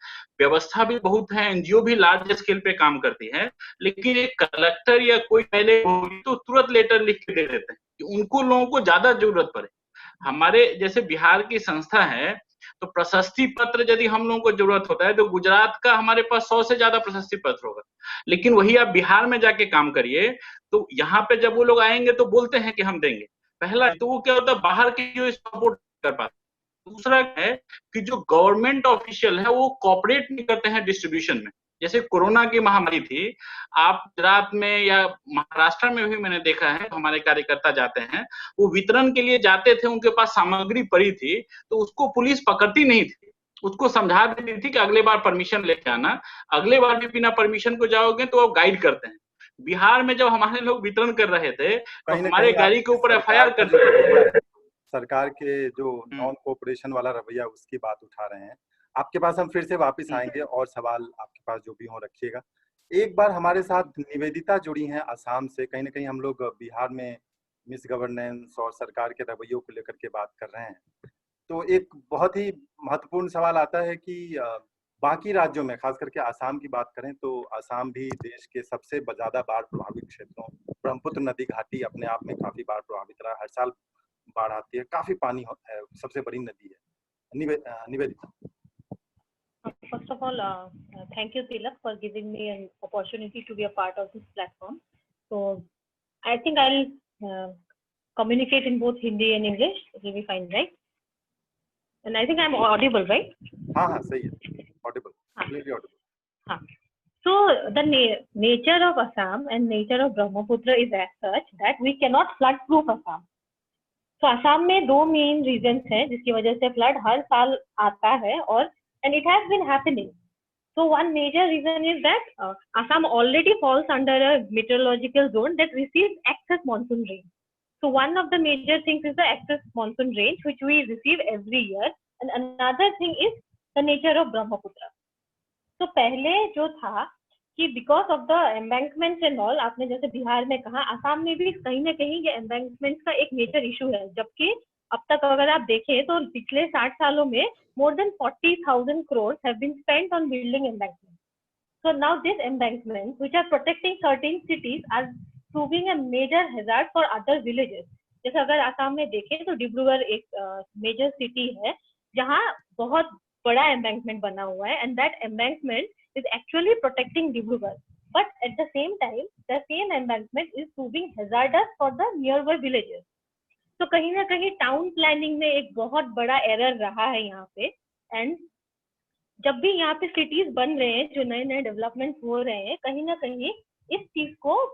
व्यवस्था भी बहुत है, एनजीओ भी लार्ज स्केल पे काम करती है, लेकिन एक कलेक्टर या कोई पहले होगी तो तुरंत लेटर लिख के दे देते हैं कि उनको लोगों को ज्यादा जरूरत पड़े। हमारे जैसे बिहार की संस्था है, तो प्रशस्ति पत्र यदि हम लोगों को जरूरत होता है तो गुजरात का हमारे पास 100 से ज्यादा प्रशस्ति पत्र होगा। लेकिन वही आप बिहार में जाके काम करिए तो यहाँ पे जब वो लोग आएंगे तो बोलते हैं कि हम देंगे। पहला तो वो क्या होता है, बाहर के जो सपोर्ट कर पाते। दूसरा है कि जो गवर्नमेंट ऑफिशियल है वो कोऑपरेट नहीं करते हैं डिस्ट्रीब्यूशन में। जैसे कोरोना की महामारी थी, आप गुजरात में या महाराष्ट्र में भी मैंने देखा है, हमारे कार्यकर्ता जाते हैं, वो वितरण के लिए जाते थे, उनके पास सामग्री पड़ी थी, तो उसको पुलिस पकड़ती नहीं थी, उसको समझा देती थी कि अगले बार परमिशन लेके आना। अगले बार भी बिना परमिशन को जाओगे तो वो गाइड करते हैं। बिहार में जब हमारे लोग वितरण कर रहे थे तो कहीं न हमारे कहीं गाड़ी के आपकी ऊपर सरकार एफआईआर का कर जो दी। रवैया है, सरकार के जो नॉन कोऑपरेशन वाला रवैया उसकी बात उठा रहे हैं। आपके पास हम फिर से वापस आएँगे और सवाल आपके पास जो भी हो रखिएगा। एक बार हमारे साथ निवेदिता जुड़ी हैं असम से। कहीं न कहीं हम लोग बिहार में मिसगवर्नेंस और सरकार के रवैयों को लेकर के बात कर रहे हैं। तो एक बहुत ही महत्वपूर्ण सवाल आता है कि बाकी राज्यों में, खास करके असम की बात करें तो असम भी देश के सबसे ज़्यादा बाढ़ प्रभावित क्षेत्रों, ब्रह्मपुत्र नदी घाटी अपने आप में काफ़ी बाढ़ प्रभावित रहा। हर साल बाढ़ आती है, काफ़ी पानी है, सबसे बड़ी नदी है। Nivedita. First of all, thank you, Tilak, for giving me an opportunity to be a part of this platform. So, I think I'll communicate in both Hindi and English. It will be fine, right? And I think I'm audible, right? हाँ, सही है. Audible. Completely audible. हाँ. So, the nature of Assam and nature of Brahmaputra is as such that we cannot flood-proof Assam. तो असम में दो main reasons हैं जिसकी वजह से फ्लड हर साल आता है और and it has been happening. So one major reason is that Assam already falls under a meteorological zone that receives excess monsoon rain. So one of the major things is the excess monsoon rain which we receive every year, and another thing is the nature of Brahmaputra. तो पहले जो था कि because of the embankments and all, आपने जैसे बिहार में कहा, असम में भी कहीं ना कहीं ये एम्बैंकमेंट्स का एक मेजर इशू है। जबकि अब तक अगर आप देखें तो पिछले 60 सालों में more than 40,000 crores have been spent on building embankments. So now these embankments, which are protecting certain cities, are proving a major hazard for other villages. जैसे अगर आसाम में देखें तो डिब्रूगढ़ एक मेजर सिटी है जहाँ बहुत बड़ा एम्बैंकमेंट बना हुआ है, and that embankment is actually protecting Dibrugarh, but at the same time the same embankment is proving hazards for the near by villages. तो कहीं ना कहीं टाउन प्लानिंग में एक बहुत बड़ा एरर रहा है यहाँ पे. एंड जब भी यहाँ पे सिटीज बन रहे हैं, जो नए नए डेवलपमेंट हो रहे हैं, कहीं ना कहीं इस चीज को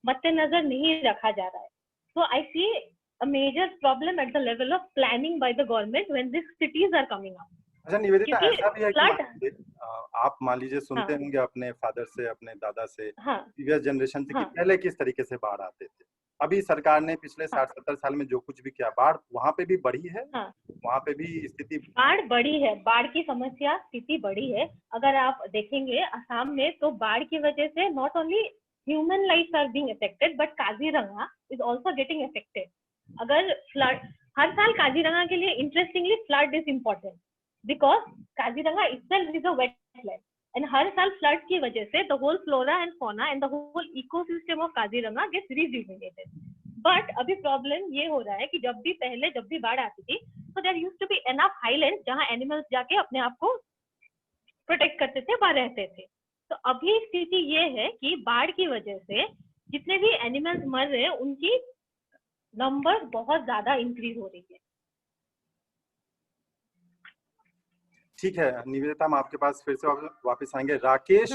मद्देनजर नहीं रखा जा रहा है. So I see a major problem at the level of planning by the government when this cities are coming up. अच्छा निवेदिता, क्योंकि ऐसा भी है कि flood- मान लीजिए, आप मान लीजिए सुनते हाँ. होंगे अपने फादर से, अपने दादा से, हाँ प्रीवियस जनरेशन से कि हाँ. पहले किस तरीके से बाढ़ आते थे. अभी सरकार ने पिछले 60-70 साल में जो कुछ भी किया, बाढ़ वहां पे भी बढ़ी है, हाँ. वहां पे भी स्थिति बाढ़ बढ़ी है, बाढ़ की समस्या स्थिति बढ़ी है. अगर आप देखेंगे असम में तो बाढ़ की वजह से not only human life are being affected but Kaziranga is also getting affected. अगर फ्लड, हर साल काजीरंगा के लिए interestingly flood is important because Kaziranga itself is a wetland, and हर साल फ्लड की वजह से the whole flora and fauna and the whole ecosystem of Kaziranga gets rejuvenated. But अभी प्रॉब्लम ये हो रहा है कि जब भी बाढ़ आती थी तो there used to be enough highland जहां एनिमल्स जाके अपने आप को प्रोटेक्ट करते थे, वहां रहते थे. तो अभी स्थिति ये है कि बाढ़ की वजह से जितने भी एनिमल्स मर रहे हैं उनकी नंबर बहुत ज्यादा इंक्रीज हो रही है. ठीक है. निवेदिता, हम आपके पास फिर से वापस आएंगे. राकेश,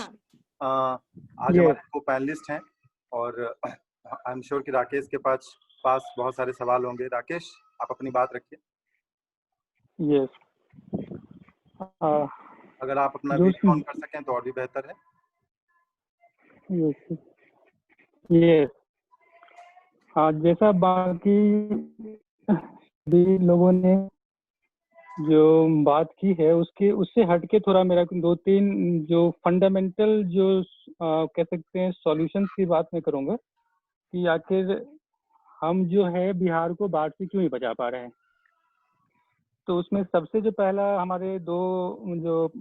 हाँ. आज Yes. हमारे को पैनलिस्ट हैं और आई एम श्योर कि राकेश के पास बहुत सारे सवाल होंगे. राकेश, आप अपनी बात रखिए. यस. अगर आप अपना जो वीडियो ऑन कर सकें तो और भी बेहतर है. यस. यस. हाँ, जैसा बाकी भी लोगों ने जो बात की है उससे हटके थोड़ा मेरा 2-3 जो फंडामेंटल जो कह सकते हैं सॉल्यूशंस की बात मैं करूँगा कि आखिर हम जो है बिहार को बाढ़ से क्यों नहीं बचा पा रहे हैं. तो उसमें सबसे जो पहला हमारे 2 जो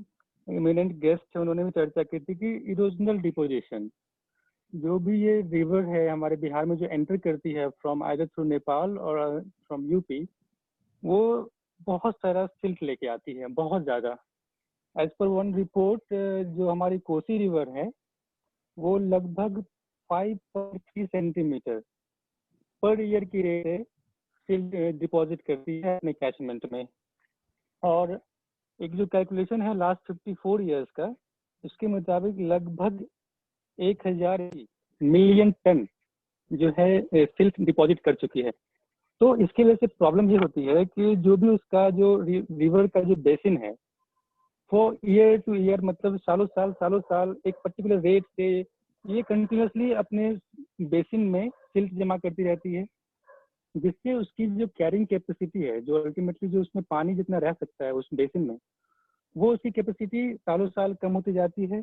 इमिनेंट गेस्ट थे उन्होंने भी चर्चा की थी कि इरोजनल डिपोजिशन, जो भी ये रिवर है हमारे बिहार में जो एंटर करती है फ्रॉम आइदर थ्रू नेपाल और फ्रॉम यूपी, वो बहुत सारा सिल्ट लेके आती है, बहुत ज़्यादा. एज पर वन रिपोर्ट जो हमारी कोसी रिवर है वो लगभग 5.3 सेंटीमीटर पर ईयर की रेट से सिल्ट डिपॉजिट करती है अपने कैचमेंट में. और एक जो कैलकुलेशन है लास्ट 54 ईयर्स का, उसके मुताबिक लगभग 1000 मिलियन टन जो है सिल्ट डिपॉजिट कर चुकी है. तो इसकी वजह से प्रॉब्लम ये होती है कि जो भी उसका जो रिवर का जो बेसिन है वो ईयर टू ईयर, मतलब सालों साल एक पर्टिकुलर रेट से ये कंटिन्यूसली अपने बेसिन में सिल्ट जमा करती रहती है, जिससे उसकी जो कैरिंग कैपेसिटी है, जो अल्टीमेटली जो उसमें पानी जितना रह सकता है उस बेसिन में, वो उसकी कैपेसिटी सालों साल कम होती जाती है.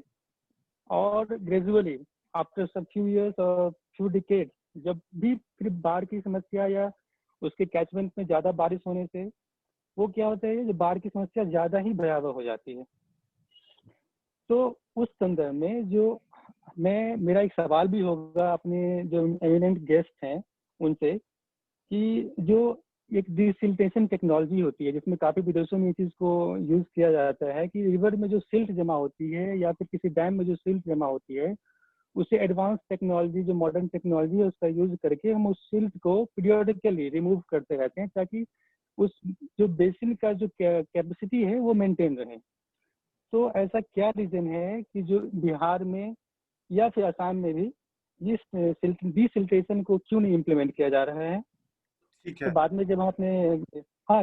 और gradually after some few years और फ्यू डिकेड्स, जब भी फिर बाढ़ की समस्या या उसके कैचमेंट में ज़्यादा बारिश होने से वो क्या होता है, जो बाढ़ की समस्या ज़्यादा ही भयावह हो जाती है. तो उस संदर्भ में जो मेरा एक सवाल भी होगा अपने जो एमिनेंट गेस्ट हैं उनसे कि जो एक डिसिल्टेशन टेक्नोलॉजी होती है जिसमें काफ़ी विदेशों में इस चीज़ को यूज़ किया जाता है कि रिवर में जो सिल्ट जमा होती है या फिर किसी डैम में जो सिल्ट जमा होती है, उसे एडवांस टेक्नोलॉजी, जो मॉडर्न टेक्नोलॉजी है उसका यूज करके हम उस सिल्ट को पीरियोडिकली रिमूव करते रहते हैं ताकि उस जो बेसिन का जो कैपेसिटी है वो मेंटेन रहे. तो ऐसा क्या रीजन है कि जो बिहार में या फिर असम में भी ये डिसिल्टेशन को क्यों नहीं इम्प्लीमेंट किया जा रहा है? ठीक है. तो बाद में जब हम अपने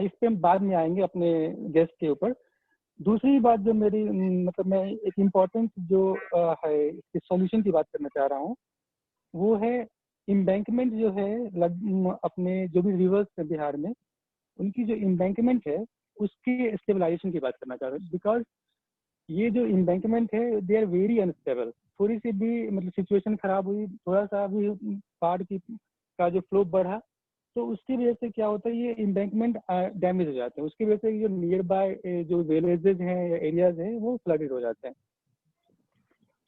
इस पे हम बाद में आएंगे अपने गेस्ट के ऊपर. दूसरी बात जो मेरी मतलब मैं एक इम्पॉर्टेंट जो है इसके सॉल्यूशन की बात करना चाह रहा हूँ, वो है एम्बैंकमेंट जो है अपने जो भी रिवर्स है बिहार में, उनकी जो एम्बैंकमेंट है उसकी स्टेबलाइजेशन की बात करना चाह रहा हूँ. बिकॉज ये जो एम्बैंकमेंट है दे आर वेरी अनस्टेबल. थोड़ी सी भी मतलब सिचुएशन खराब हुई, थोड़ा सा भी बाढ़ का जो फ्लो बढ़ा, तो उसकी वजह से क्या होता है, ये एम्बैंकमेंट डैमेज हो जाते हैं. उसकी वजह से जो नियर बाय जो विलेजेस हैं या एरियाज हैं वो फ्लडेड हो जाते हैं.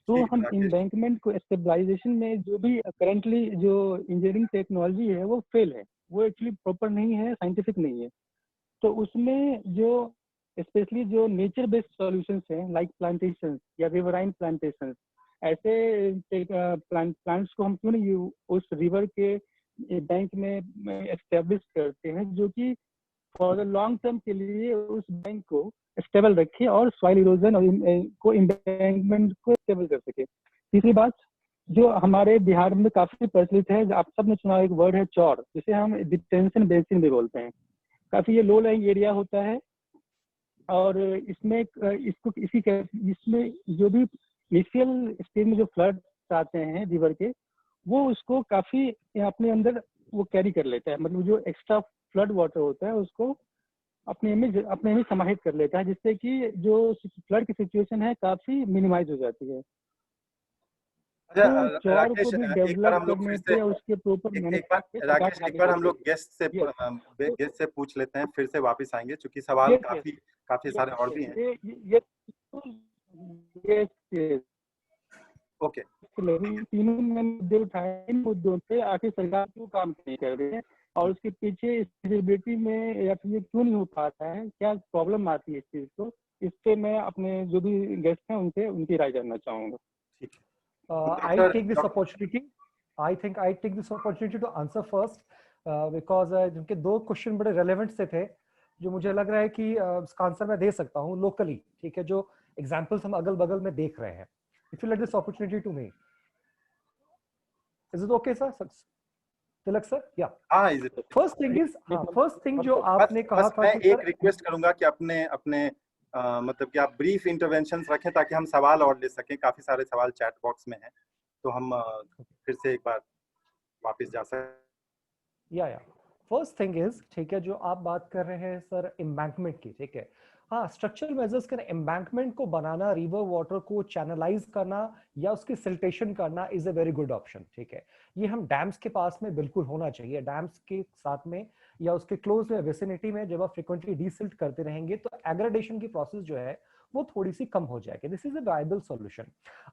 तो ठीक है हम राकेश। इम्बैंकमेंट को स्टेबलाइजेशन में जो भी करंटली जो इंजीनियरिंग टेक्नोलॉजी है वो फेल है, वो एक्चुअली प्रॉपर नहीं है, साइंटिफिक नहीं है। तो उसमें जो स्पेशली जो नेचर बेस्ड सॉल्यूशंस हैं लाइक प्लांटेशन या रिवराइन प्लांटेशन, ऐसे प्लांट्स को हम क्यों नहीं उस रिवर के बैंक में एस्टेब्लिश करते हैं जो कि फॉर द लॉन्ग टर्म के लिए उस बैंक को स्टेबल रखे और सॉइल इरोजन और को इम्बैंकमेंट को स्टेबल कर सके। तीसरी बात जो हमारे बिहार में काफी प्रचलित है, आप सबने सुना एक वर्ड है चौर, जिसे हम डिटेंशन बेसिन भी बोलते हैं। काफी ये लो लाइंग एरिया होता है और इसमें इसमें जो भी इनिशियल स्टेज में जो फ्लड आते हैं रिवर के, वो उसको काफी अपने अंदर वो कैरी कर लेता है, मतलब जो एक्स्ट्रा फ्लड वाटर होता है उसको अपने में समाहित कर लेता है, जिससे कि जो फ्लड की सिचुएशन है काफी मिनिमाइज हो जाती है। तो चौर राकेश, को भी एक बार डेवलप हम लोग करने फिर पे उसके प्रॉपर राकेश एक बार हम लोग गेस्ट से पूछ लेते हैं, फिर से वापस आएंगे क्योंकि सवाल काफी सारे और भी हैं। ओके, तीनों मुद्दे उठाए, इन मुद्दों पे आखिर सरकार क्यों काम नहीं कर रही है और उसके पीछे स्टेबिलिटी में या फिर क्यों नहीं हो पाता है, क्या प्रॉब्लम आती है इस चीज को, इस पे मैं अपने जो भी गेस्ट हैं उनसे उनकी राय जानना चाहूंगा। ठीक है। I take this opportunity. I think I take this opportunity to answer first because जिनके दो क्वेश्चन बड़े रेलेवेंट से थे जो मुझे लग रहा है कि इसका आंसर मैं दे सकता हूँ लोकली, ठीक है, जो एग्जांपल्स हम अगल बगल में देख रहे हैं। If you let this opportunity to me, is it okay, sir? Tilak sir, yeah. हाँ, is it? First thing जो आपने कहा था, मैं एक रिक्वेस्ट करूंगा कि अपने मतलब कि आप ब्रीफ इंटरवेंशंस रखें ताकि हम सवाल और ले सकें। काफी सारे सवाल चैट बॉक्स में हैं, तो हम फिर से एक बार वापस जा सकते। या फर्स्ट थिंग इज, ठीक है, जो आप बात कर रहे हैं सर एम्बैंकमेंट की, ठीक है, हाँ, स्ट्रक्चरल मेजर्स के एम्बैंकमेंट को बनाना, रिवर वाटर को चैनलाइज करना या उसकी सिल्टेशन करना is a very good option, ठीक है। ये हम डैम्स के पास में बिल्कुल होना चाहिए। डैम्स के साथ में या उसके क्लोज विसिनिटी में जब आप फ्रिक्वेंटली डीसिल्ट करते रहेंगे तो एग्रेडेशन की प्रोसेस जो है वो थोड़ी सी कम हो जाएगी। This is a viable solution.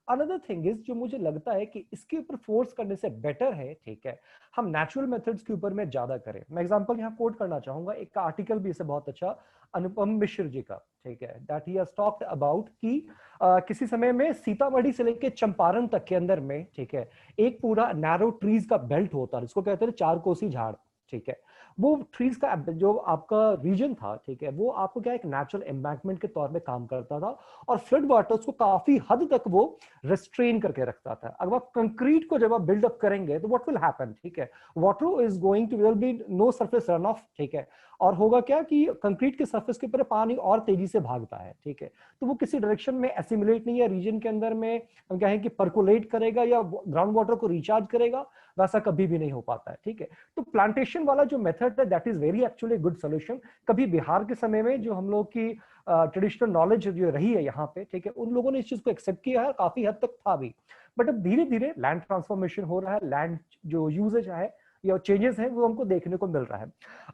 Another thing is, जो मुझे लगता है कि इसके ऊपर फोर्स करने से बेटर है, ठीक है, हम नेचुरल मेथड्स के ऊपर में ज्यादा करें। मैं एग्जांपल यहाँ कोट करना चाहूंगा, एक आर्टिकल भी इसे बहुत अच्छा, अनुपम मिश्र जी का, ठीक है, that he has talked about कि किसी समय में सीतामढ़ी से लेके चंपारण तक के अंदर में, ठीक है, एक पूरा नैरो ट्रीज का बेल्ट होता है, इसको कहते हैं चार कोसी झाड़, ठीक है। वो ट्रीज का जो आपका रीजन था, ठीक है, वो आपको क्या एक नेचुरल एम्बैंकमेंट के तौर पे काम करता था और फ्लड वाटर्स को काफी हद तक वो रिस्ट्रेन करके रखता था। अगर आप कंक्रीट को जब आप बिल्डअप करेंगे तो व्हाट विल हैपन, ठीक है, water is going to, will be no surface run off, ठीक है, और होगा क्या कि कंक्रीट के सरफेस के ऊपर पानी और तेजी से भागता है, ठीक है, तो वो किसी डायरेक्शन में एसिमुलेट नहीं है रीजन के अंदर में, हम कहें कि पर्कुलेट करेगा या ग्राउंड वाटर को रिचार्ज करेगा, वैसा कभी भी नहीं हो पाता है, ठीक है। तो प्लांटेशन वाला जो मेथड है that is very actually good solution. कभी बिहार के समय में जो हम लोग की ट्रेडिशनल नॉलेज जो रही है यहाँ पे, ठीक है, उन लोगों ने इस चीज को एक्सेप्ट किया है, काफी हद तक था भी, बट अब धीरे धीरे लैंड ट्रांसफॉर्मेशन हो रहा है, लैंड जो यूजेज है या चेंजेस हैं वो हमको देखने को मिल रहा है।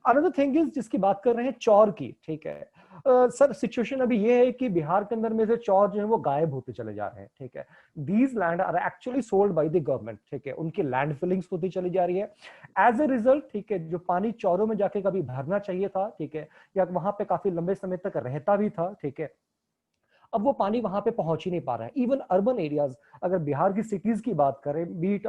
अनदर थिंग इज, जिसकी बात कर रहे हैं चौर की, ठीक है, सर सिचुएशन अभी ये है कि बिहार के अंदर में से चौर जो है वो गायब होते चले जा रहे हैं, ठीक है। These land are actually sold by the government, ठीक है, उनकी लैंड फिलिंग्स होती चली जा रही है। एज ए रिजल्ट, ठीक है, जो पानी चौरों में जाके कभी भरना चाहिए था, ठीक है, या वहां पे काफी लंबे समय तक रहता भी था, ठीक है, अब वो पानी वहां पे पहुंच ही नहीं पा रहा है। इवन अर्बन एरियाज, अगर बिहार की सिटीज की बात करें, B it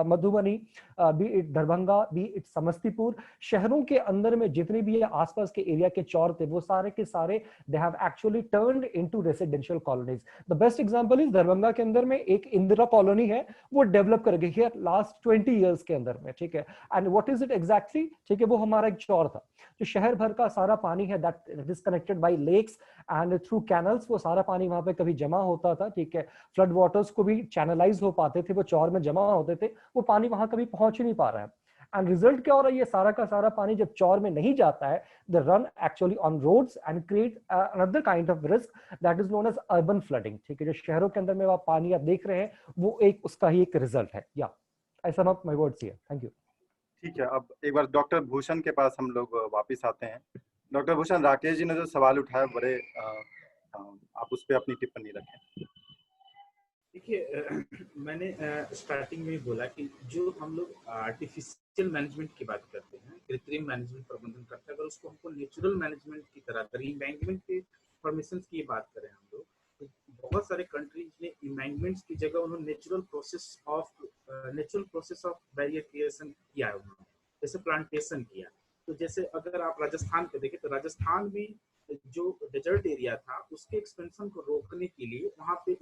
Madhubani, B it Darbhanga, B it Samastipur, शहरों के अंदर में जितने भी आसपास के एरिया के चौर थे वो सारे के सारे they have actually turned into residential colonies. The best example is Darbhanga के अंदर में एक इंदिरा कॉलोनी है, वो डेवलप कर गई है लास्ट 20 ईयर्स के अंदर में, ठीक है। And what is it exactly, ठीक है, वो हमारा एक चौर था। जो शहर भर का सारा पानी है that is connected by lakes and through canals, वो सारा पानी वहां पे कभी जमा होता था, ठीक है, फ्लड वाटर्स को भी चैनलाइज हो पाते थे, वो चौर में जमा होते थे, वो पानी वहां कभी पहुंच ही नहीं पा रहा है। एंड रिजल्ट क्या हो रहा है, ये सारा का सारा पानी जब चौर में नहीं जाता है, the run actually on roads and create another kind of risk that is known as urban flooding, ठीक है। जो शहरों के अंदर में आप पानी आप देख रहे हैं वो एक उसका ही एक रिजल्ट है। या I sum up my words here, thank you. ठीक है, अब एक बार डॉक्टर भूषण के पास हम लोग वापस आते हैं। डॉक्टर भूषण, राकेश जी ने जो सवाल उठाया बड़े आप उस पर अपनी टिप्पणी रखें। देखिए मैंने स्टार्टिंग में ही बोला कि जो हम लोग आर्टिफिशियल मैनेजमेंट की बात करते हैं, कृत्रिम मैनेजमेंट प्रबंधन करते हैं, अगर उसको हमको नेचुरल मैनेजमेंट की तरह अगर इम्बैंकमेंट के फॉर्मेशन की बात करें हम लोग, तो बहुत सारे कंट्रीज ने इम्बैंकमेंट्स की जगह उन्होंने natural process of barrier creation किया है उन्होंने, जैसे प्लांटेशन किया। तो जैसे अगर आप राजस्थान को देखें तो राजस्थान में जो डेजर्ट एरिया था उसके एक्सपेंशन को रोकने के लिए वहाँ पे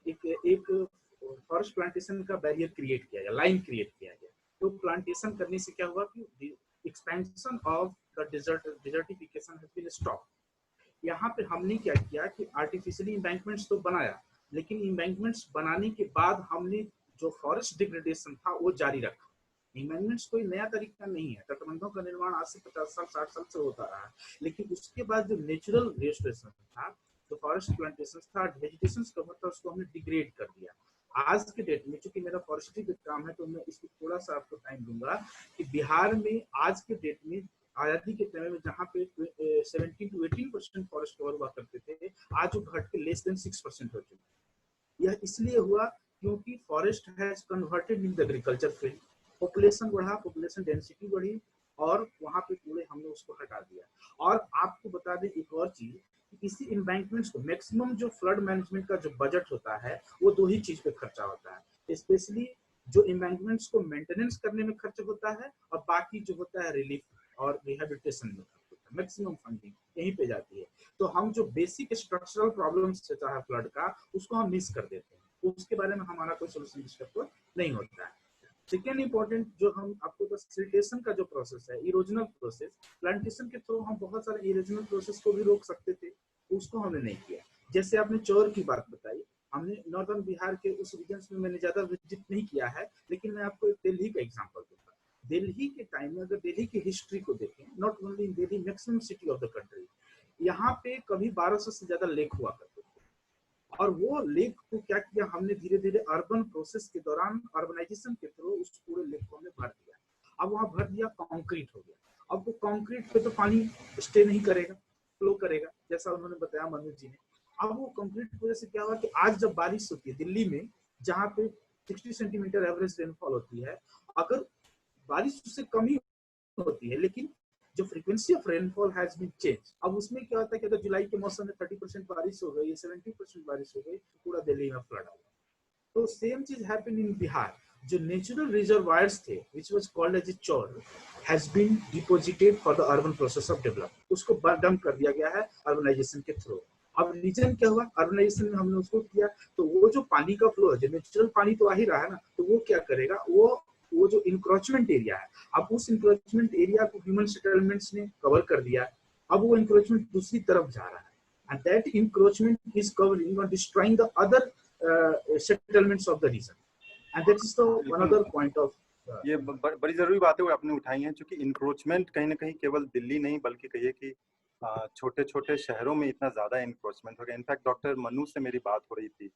एक फॉरेस्ट प्लांटेशन का बैरियर क्रिएट किया गया, लाइन क्रिएट किया गया। तो प्लांटेशन करने से क्या हुआ कि expansion of the desertification has been stopped. यहाँ पे हमने क्या किया कि आर्टिफिशियली इम्बैंकमेंट्स तो बनाया, लेकिन इम्बैंकमेंट्स बनाने के बाद हमने जो फॉरेस्ट डिग्रेडेशन था वो जारी रखा। इम्बैंकमेंट्स कोई नया तरीका नहीं है, तटबंधों का निर्माण आज से 50 साल 60 साल से होता रहा है, लेकिन उसके बाद जो नेचुरल रेस्टोरेशन था, जो फॉरेस्ट प्लांटेशन था, वेजिटेशन कवर था, उसको हमने डिग्रेड कर दिया। आज के डेट में, चूंकि मेरा फॉरेस्ट्री का काम है तो मैं इसको थोड़ा सा आपको टाइम दूंगा कि बिहार में आज के डेट में आजादी के टाइम में जहाँ पे 17 to 18% फॉरेस्ट कवर हुआ करते थे, आज वो घट के लेस देन 6% हो चुके। यह इसलिए हुआ क्योंकि forest has converted in the agriculture field, population बढ़ा, पॉपुलेशन डेंसिटी बढ़ी और वहां पे पूरे हमने उसको हटा दिया। और आपको बता दें एक और चीज, इसी इम्बैंकमेंट्स को मैक्सिमम जो फ्लड मैनेजमेंट का जो बजट होता है वो दो ही चीज पे खर्चा होता है, स्पेशली जो इम्बैंकमेंट्स को मेंटेनेंस करने में खर्च होता है और बाकी जो होता है रिलीफ और रिहेबिलिटेशन में खर्च होता है। मैक्सिमम फंडिंग यहीं पे जाती है। तो हम जो बेसिक स्ट्रक्चरल प्रॉब्लम्स होता है फ्लड का, उसको हम मिस कर देते हैं, उसके बारे में हमारा कोई सोल्यूशन डिस्कस नहीं होता है। सेकेंड इंपॉर्टेंट जो हम आपको बस सिल्टेशन का जो प्रोसेस है, इरोजनल प्रोसेस, प्लांटेशन के थ्रू हम बहुत सारे इरोजनल प्रोसेस को भी रोक सकते थे, उसको हमने नहीं किया। जैसे आपने चौर की बात बताई, हमने नॉर्दर्न बिहार के उस रीजन में मैंने ज्यादा विजिट नहीं किया है, लेकिन मैं आपको एक दिल्ली का एग्जांपल दूंगा। दिल्ली के टाइम में अगर दिल्ली की हिस्ट्री को देखें, not only in Delhi, maximum city of the country, यहाँ पे कभी 1200 से ज्यादा लेक हुआ करते थे। और वो लेक को क्या किया हमने, धीरे धीरे अर्बन प्रोसेस के दौरान अर्बनाइजेशन के थ्रू उस पूरे लेक को हमने भर दिया। अब वहां भर दिया, कंक्रीट हो गया। अब वो कंक्रीट पे तो पानी स्टे नहीं करेगा, फ्लो करेगा, जैसा उन्होंने बताया मनोज जी ने। अब वो कंक्रीट की वजह से क्या हुआ कि आज जब बारिश होती है दिल्ली में, जहाँ पे 60 सेंटीमीटर एवरेज रेनफॉल होती है, अगर बारिश उससे कम ही होती है, लेकिन जो frequency of rainfall has been change. अब उसमें क्या होता है कि अगर जुलाई के मौसम में 30% बारिश हो गई, 70% बारिश हो गई, तो पूरा दिल्ली में फ्लड आ गया। तो सेम चीज हैपेंड इन बिहार। जो नेचुरल रिजर्वायर्स थे which was called as a चौर has been deposited for the urban process of development, उसको डंप कर दिया गया है अर्बनाइजेशन के थ्रू। अब रीजन क्या हुआ, अर्बनाइजेशन में हमने उसको किया, तो वो जो पानी का फ्लो है, जो नेचुरल पानी तो आ ही रहा है ना, तो वो क्या करेगा, वो जो इंक्रोचमेंट एरिया है, अब उस इंक्रोचमेंट एरिया को ह्यूमन सेटलमेंट्स ने कवर कर दिया। अब वो इंक्रोचमेंट दूसरी तरफ जा रहा है, and that encroachment is covering और destroying the other settlements of the region, and that is the another point of. ये बड़ी जरूरी बातें वो आपने उठाई हैं, क्योंकि इंक्रोचमेंट कहीं ना कहीं केवल दिल्ली नहीं बल्कि कहिए कि छोटे छोटे शहरों में इतना ज्यादा इंक्रोचमेंट हो गया। इनफैक्ट डॉक्टर मनु से मेरी बात हो रही थी,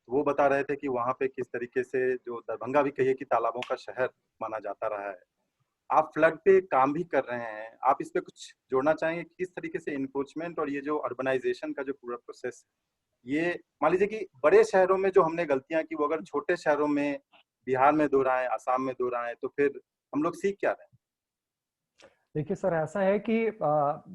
वो बता रहे थे कि वहाँ पे किस तरीके से, जो दरभंगा भी कहिए कि तालाबों का शहर माना जाता रहा है, आप फ्लड पे काम भी कर रहे हैं, आप इस पे कुछ जोड़ना चाहेंगे किस तरीके से इंक्रोचमेंट और ये जो अर्बनाइजेशन का जो पूरा प्रोसेस, ये मान लीजिए कि बड़े शहरों में जो हमने गलतियां की वो अगर छोटे शहरों में बिहार में दोहराएं, आसाम में दोहराएं, तो फिर हम लोग सीख क्या रहे हैं? देखिए सर, ऐसा है कि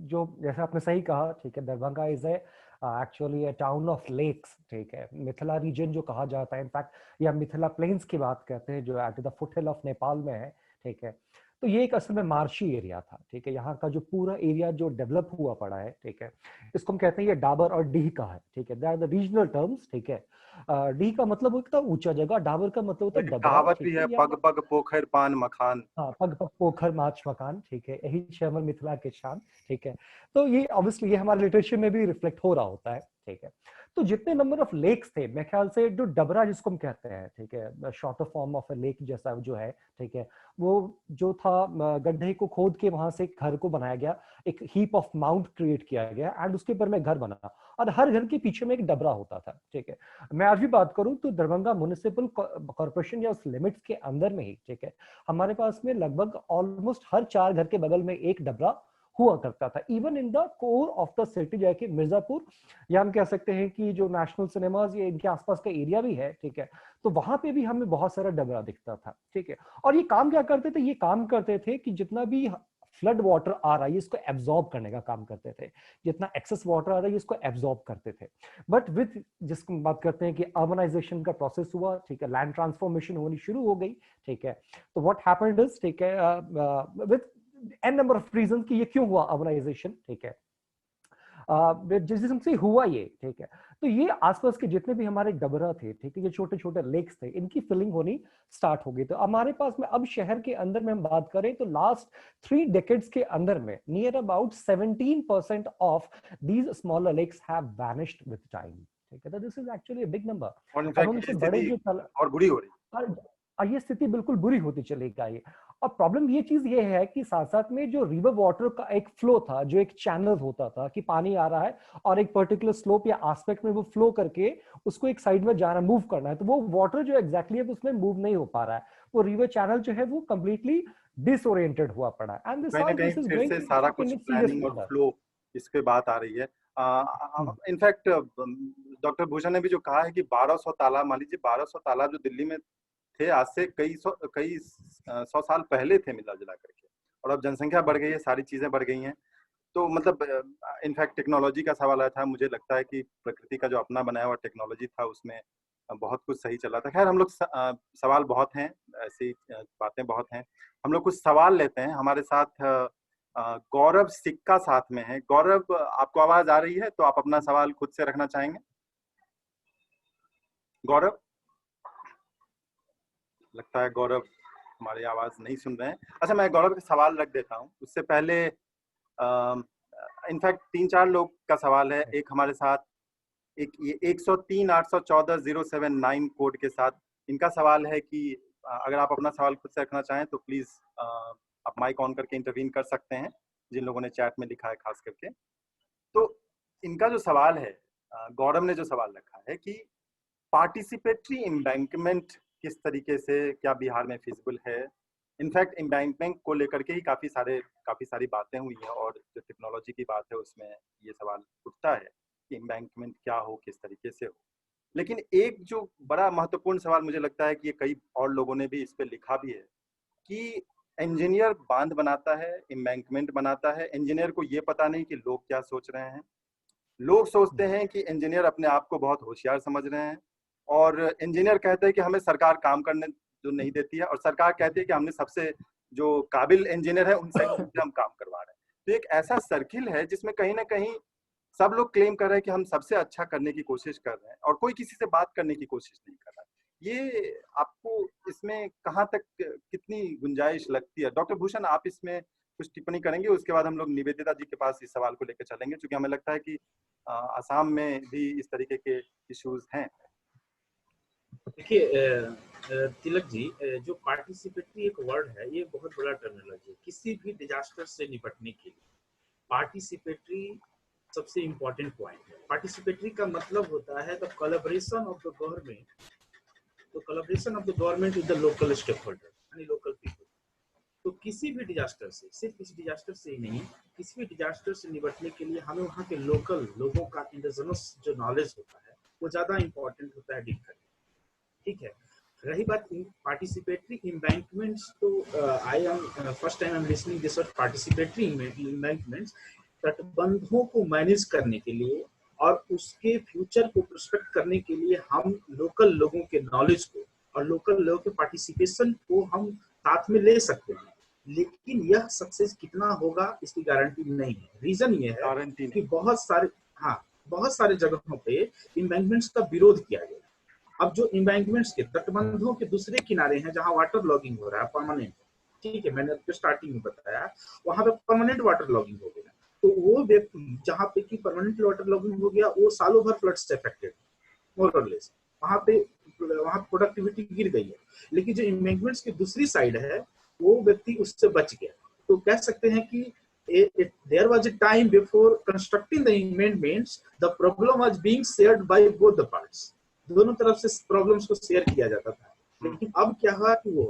जो जैसे आपने सही कहा, ठीक है, Darbhanga is actually a town of lakes, ठीक है, मिथिला रीजन जो कहा जाता है, इनफैक्ट या मिथिला प्लेन्स की बात करते हैं, जो at the foot hill of Nepal में है, ठीक है। तो ये एक असल में मार्शी एरिया था, ठीक है। यहाँ का जो पूरा एरिया जो डेवलप हुआ पड़ा है, ठीक है, इसको हम कहते हैं ये डाबर और डीह का है, ठीक है, that are the regional terms, ठीक है। डीह का मतलब होता है ऊंचा जगह, डाबर का मतलब होता है डबरा, कहावत भी है, पग पग पोखर पान मखान। हाँ, पग पग पोखर माछ मकान, ठीक है, यही शहर मिथिला के शान, ठीक है। तो ये ऑब्वियसली ये हमारे लिटरेचर में भी रिफ्लेक्ट हो रहा होता है, ठीक है। तो जितने नंबर ऑफ लेक्स थे, मैं ख्याल से जो डबरा जिसको हम कहते हैं, ठीक है, shorter form of a lake जैसा जो है, ठीक है, वो जो था गड्ढे को खोद के वहां से घर को बनाया गया, एक हीप ऑफ माउंट क्रिएट किया गया एंड उसके ऊपर में घर बना, और हर घर के पीछे में एक डबरा होता था, ठीक है। मैं आज भी बात करूं तो दरभंगा म्युनिसिपल कॉर्पोरेशन या उस लिमिट्स के अंदर में ही, ठीक है, हमारे पास में लगभग ऑलमोस्ट हर 4 घर के बगल में एक डबरा हुआ करता था even in the core of the city, जैसे मिर्जापुर, या हम कह सकते हैं कि जो नेशनल सिनेमाज ये इनके आसपास का एरिया भी है, ठीक है, तो वहां पे भी हमें बहुत सारा डबरा दिखता था, ठीक है। और ये काम क्या करते थे, ये काम करते थे कि जितना भी फ्लड वाटर आ रहा है इसको एब्जॉर्ब करने का काम करते थे, जितना एक्सेस वाटर आ रहा है इसको एब्जॉर्ब करते थे। बट विद जिसको बात करते हैं कि अर्बनाइजेशन का प्रोसेस हुआ, ठीक है, लैंड ट्रांसफॉर्मेशन होनी शुरू हो गई, ठीक है, तो व्हाट हैपेंड इज, ठीक है, with an number of reason कि ये क्यों हुआ अर्बनाइजेशन, ठीक है, जिस जिसम से हुआ ये, ठीक है, तो ये आसपास के जितने भी हमारे डबरा थे, ठीक है, ये छोटे छोटे लेक्स थे, इनकी फिलिंग होनी स्टार्ट हो गई। तो हमारे पास में अब शहर के अंदर में हम बात करें तो लास्ट 3 डेकेड्स के अंदर में near about 17% of these smaller lakes have vanished with time, ठीक है। तो this is actually a big number. और इनफैक्ट बड़े जो और बुरी हो रही, और ये स्थिति बिल्कुल बुरी होती चली गई। और प्रॉब्लम ये चीज ये है कि साथ साथ में जो रिवर वाटर का एक फ्लो था, जो एक चैनल होता था कि पानी आ रहा है और एक पर्टिकुलर स्लोप या एस्पेक्ट में वो फ्लो करके उसको एक साइड में जाना, मूव करना है, तो वो वाटर जो एग्जैक्टली है उसमें मूव नहीं हो पा रहा है, वो रिवर चैनल जो है वो कंप्लीटली डिसओरिएंटेड हुआ पड़ा है। And this is going to सारा कुछ प्लानिंग और फ्लो इस पे बात आ रही है। इनफैक्ट डॉक्टर भूषण ने भी जो कहा है कि 1200 तालाब, मान लीजिए 1200 तालाब जो दिल्ली में थे आज से कई सौ साल पहले थे मिला जुला करके, और अब जनसंख्या बढ़ गई है, सारी चीजें बढ़ गई हैं, तो मतलब इनफैक्ट टेक्नोलॉजी का सवाल आया था। मुझे लगता है कि प्रकृति का जो अपना बनाया हुआ टेक्नोलॉजी था उसमें बहुत कुछ सही चला था। खैर हम लोग सवाल बहुत हैं, ऐसी बातें बहुत हैं, हम लोग कुछ सवाल लेते हैं। हमारे साथ गौरव सिक्का साथ में है। गौरव, आपको आवाज आ रही है तो आप अपना सवाल खुद से रखना चाहेंगे? गौरव, लगता है गौरव हमारी आवाज नहीं सुन रहे हैं। अच्छा, मैं गौरव का सवाल रख देता हूँ, उससे पहले इनफैक्ट 3-4 लोग का सवाल है। एक हमारे साथ एक ये 103-814-079 कोड के साथ इनका सवाल है कि अगर आप अपना सवाल खुद से रखना चाहें तो प्लीज आप माइक ऑन करके इंटरवीन कर सकते हैं, जिन लोगों ने चैट में लिखा है खास करके। तो इनका जो सवाल है, गौरव ने जो सवाल रखा है कि पार्टिसिपेटरी एम्बैंकमेंट किस तरीके से, क्या बिहार में फिजिबल है? इनफैक्ट एम्बैंकमेंट को लेकर के ही काफी सारी बातें हुई हैं, और जो टेक्नोलॉजी की बात है उसमें ये सवाल उठता है कि एम्बैंकमेंट क्या हो, किस तरीके से हो। लेकिन एक जो बड़ा महत्वपूर्ण सवाल मुझे लगता है कि ये कई और लोगों ने भी इस पे लिखा भी है कि इंजीनियर बांध बनाता है, एम्बैंकमेंट बनाता है, इंजीनियर को ये पता नहीं कि लोग क्या सोच रहे हैं। लोग सोचते हैं कि इंजीनियर अपने आप को बहुत होशियार समझ रहे हैं, और इंजीनियर कहते हैं कि हमें सरकार काम करने जो नहीं देती है, और सरकार कहती है कि हमने सबसे जो काबिल इंजीनियर है उनसे हम काम करवा रहे हैं। तो एक ऐसा सर्किल है जिसमें कहीं ना कहीं सब लोग क्लेम कर रहे हैं कि हम सबसे अच्छा करने की कोशिश कर रहे हैं, और कोई किसी से बात करने की कोशिश नहीं कर रहा है। ये आपको इसमें कहाँ तक कितनी गुंजाइश लगती है? डॉक्टर भूषण, आप इसमें कुछ टिप्पणी करेंगे? उसके बाद हम लोग निवेदिता जी के पास इस सवाल को लेकर चलेंगे, क्योंकि हमें लगता है कि असम में भी इस तरीके के इश्यूज हैं। देखिए तिलक जी, जो पार्टिसिपेटरी एक वर्ड है, ये बहुत बड़ा टर्मिनोलॉजी है। किसी भी डिजास्टर से निपटने के लिए पार्टिसिपेटरी सबसे इम्पोर्टेंट पॉइंट है। पार्टिसिपेटरी का मतलब होता है the collaboration of the government, तो collaboration of the government with the local stakeholder यानी लोकल पीपल। तो किसी भी डिजास्टर से, सिर्फ किसी डिजास्टर से ही नहीं, किसी भी डिजास्टर से निपटने के लिए हमें वहाँ के लोकल लोगों का इंडिजिनस जो नॉलेज होता है वो ज्यादा इंपॉर्टेंट होता है डील करने। ठीक है, रही बात पार्टिसिपेटरी एम्बैंकमेंट्स, तो I am first time I am listening this word participatory embankments. तटबंधों को मैनेज करने के लिए और उसके फ्यूचर को प्रोस्पेक्ट करने के लिए हम लोकल लोगों के नॉलेज को और लोकल लोगों के पार्टिसिपेशन को हम साथ में ले सकते हैं, लेकिन यह सक्सेस कितना होगा इसकी गारंटी नहीं है। रीजन ये है कि बहुत सारे जगहों पे एम्बैंकमेंट्स का विरोध किया गया। अब जो एम्बैंकमेंट्स के तटबंधों के दूसरे किनारे हैं जहां वाटर लॉगिंग हो रहा है परमानेंट, ठीक है, मैंने आपको स्टार्टिंग में बताया, वहां पे परमानेंट वाटर लॉगिंग हो गया। तो वो व्यक्ति जहाँ पे कि परमानेंट वाटर लॉगिंग हो गया वो सालों भर फ्लड से अफेक्टेड मोर और लेस, वहाँ प्रोडक्टिविटी गिर गई है। लेकिन जो एम्बैंकमेंट्स की दूसरी साइड है वो व्यक्ति उससे बच गया। तो कह सकते हैं कि there was a time before constructing the amendments, the problem was being shared by both the parts. दोनों तरफ से प्रॉब्लम्स को शेयर किया जाता था। लेकिन अब क्या हुआ कि वो,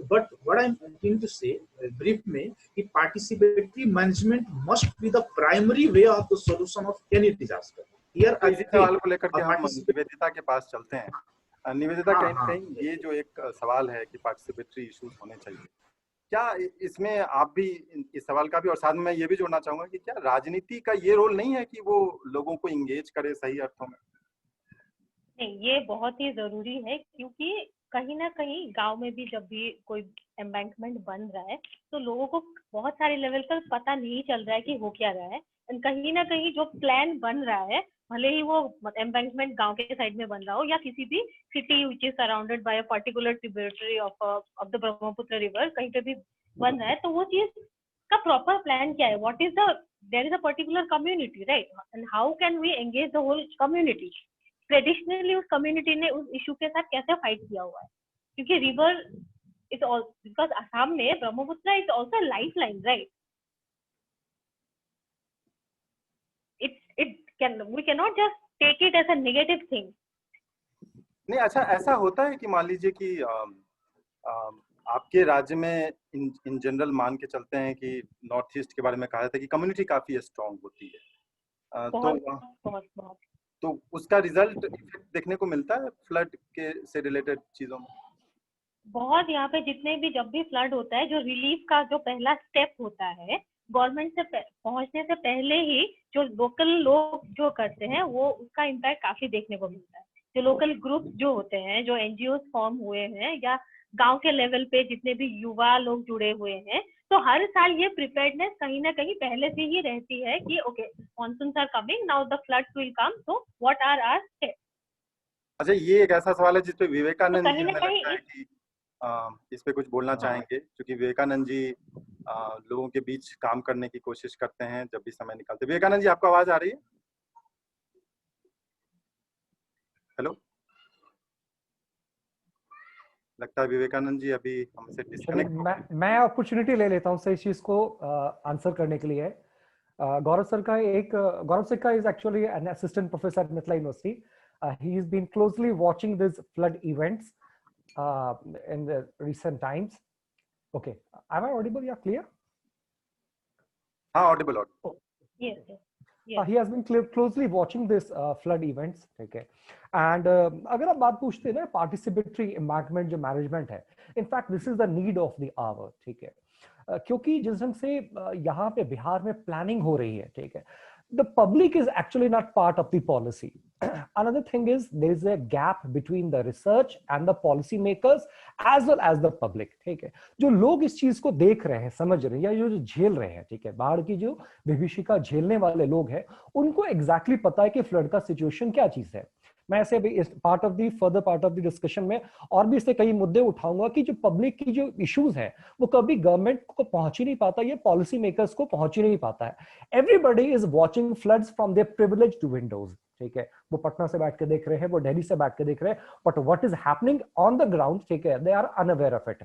but what I am trying to say brief में कि participatory management must be the primary way of the solution of any disaster. Here तो इसी सवाल को लेकर के हम निवेदिता के पास चलते हैं। निवेदिता, कहीं ना कहीं ये जो एक सवाल है कि पार्टिसिपेटरी इश्यूज होने चाहिए, क्या इसमें आप भी इस सवाल का भी, और साथ में मैं ये भी जोड़ना चाहूंगा कि क्या राजनीति का ये रोल नहीं है कि वो लोगों को इंगेज करे सही अर्थों में? नहीं, ये बहुत ही जरूरी है, क्योंकि कहीं ना कहीं गांव में भी जब भी कोई एम्बैंकमेंट बन रहा है तो लोगों को बहुत सारे लेवल पर पता नहीं चल रहा है कि हो क्या रहा है। कहीं ना कहीं जो प्लान बन रहा है, भले ही वो एम्बैंकमेंट गांव के साइड में बन रहा हो या किसी भी city which is surrounded by a particular tributary of the Brahmaputra river, कहीं पे भी बन रहा है, तो वो चीज का प्रॉपर प्लान क्या है, what is the, there is a particular community, right, and how can we engage the whole community. Traditionally उस कम्युनिटी ने उस इशू के साथ कैसे फाइट किया हुआ है, क्योंकि river is all, because Assam में Brahmaputra is also life line, right. We cannot just take it as a negative thing. नहीं, अच्छा ऐसा होता है कि मान लीजिए कि आपके राज्य में इन जनरल मान के चलते हैं कि नॉर्थ ईस्ट के बारे में कहा जाता है कि कम्युनिटी काफी स्ट्रांग होती है, बहुत तो उसका रिजल्ट देखने को मिलता है फ्लड के से रिलेटेड चीजों में बहुत। यहाँ पे जितने भी जब भी फ्लड होता है, जो रिलीफ का जो पहला स्टेप होता है, गवर्नमेंट से पहुंचने से पहले ही जो लोकल लोग जो करते हैं वो उसका इम्पैक्ट काफी देखने को मिलता है। जो लोकल ग्रुप जो होते हैं, जो एनजीओ फॉर्म हुए हैं, या गांव के लेवल पे जितने भी युवा लोग जुड़े हुए हैं, तो हर साल ये प्रिपेयर्डनेस कहीं ना कहीं पहले से ही रहती है कि okay, monsoons are coming, now the floods will come, so what are our steps. अच्छा, ये एक ऐसा सवाल है जिसपे विवेकानंद तो जी हमें लगता है कि इस पे कुछ बोलना चाहेंगे, क्योंकि विवेकानंद जी लोगों के बीच काम करने की कोशिश करते हैं जब भी समय निकालते हैं। विवेकानंद जी, आपको आवाज आ रही है? हेलो, लगता है विवेकानंद जी अभी हमसे डिस्कनेक्ट। मैं अपॉर्चुनिटी ले लेता हूं इस चीज को आंसर करने के लिए। Gaurav sir is actually an assistant professor at Mithila university. He has been closely watching these flood events in the recent times. Okay, am I audible? Yeah, clear? Audible. Yes. He has been closely watching this flood events. Okay, and अगर आप बात पूछते हैं ना participatory embankment जो management है, in fact this is the need of the hour. ठीक है, क्योंकि जिस ढंग से यहाँ पे बिहार में प्लानिंग हो रही है, ठीक है, the public is actually not part of the policy. Another thing is there is a gap between the research and the policy makers as well as the public. ठीक है, जो लोग इस चीज को देख रहे हैं, समझ रहे हैं, या जो झेल रहे हैं, ठीक है, बाढ़ की जो विभीषिका झेलने वाले लोग हैं, उनको एग्जैक्टली पता है कि फ्लड का सिचुएशन क्या चीज है। मैं ऐसे भी इस further part of the discussion में और भी इससे कई मुद्दे उठाऊंगा कि जो पब्लिक की जो इश्यूज हैं वो कभी गवर्नमेंट को पहुंच ही नहीं पाता, ये पॉलिसी मेकर्स को पहुंच ही नहीं पाता है। Everybody is watching floods from their privileged windows. ठीक है, वो पटना से बैठ के देख रहे हैं, वो दिल्ली से बैठ के देख रहे हैं, but what is happening on the ground, ठीक है, they are unaware of it.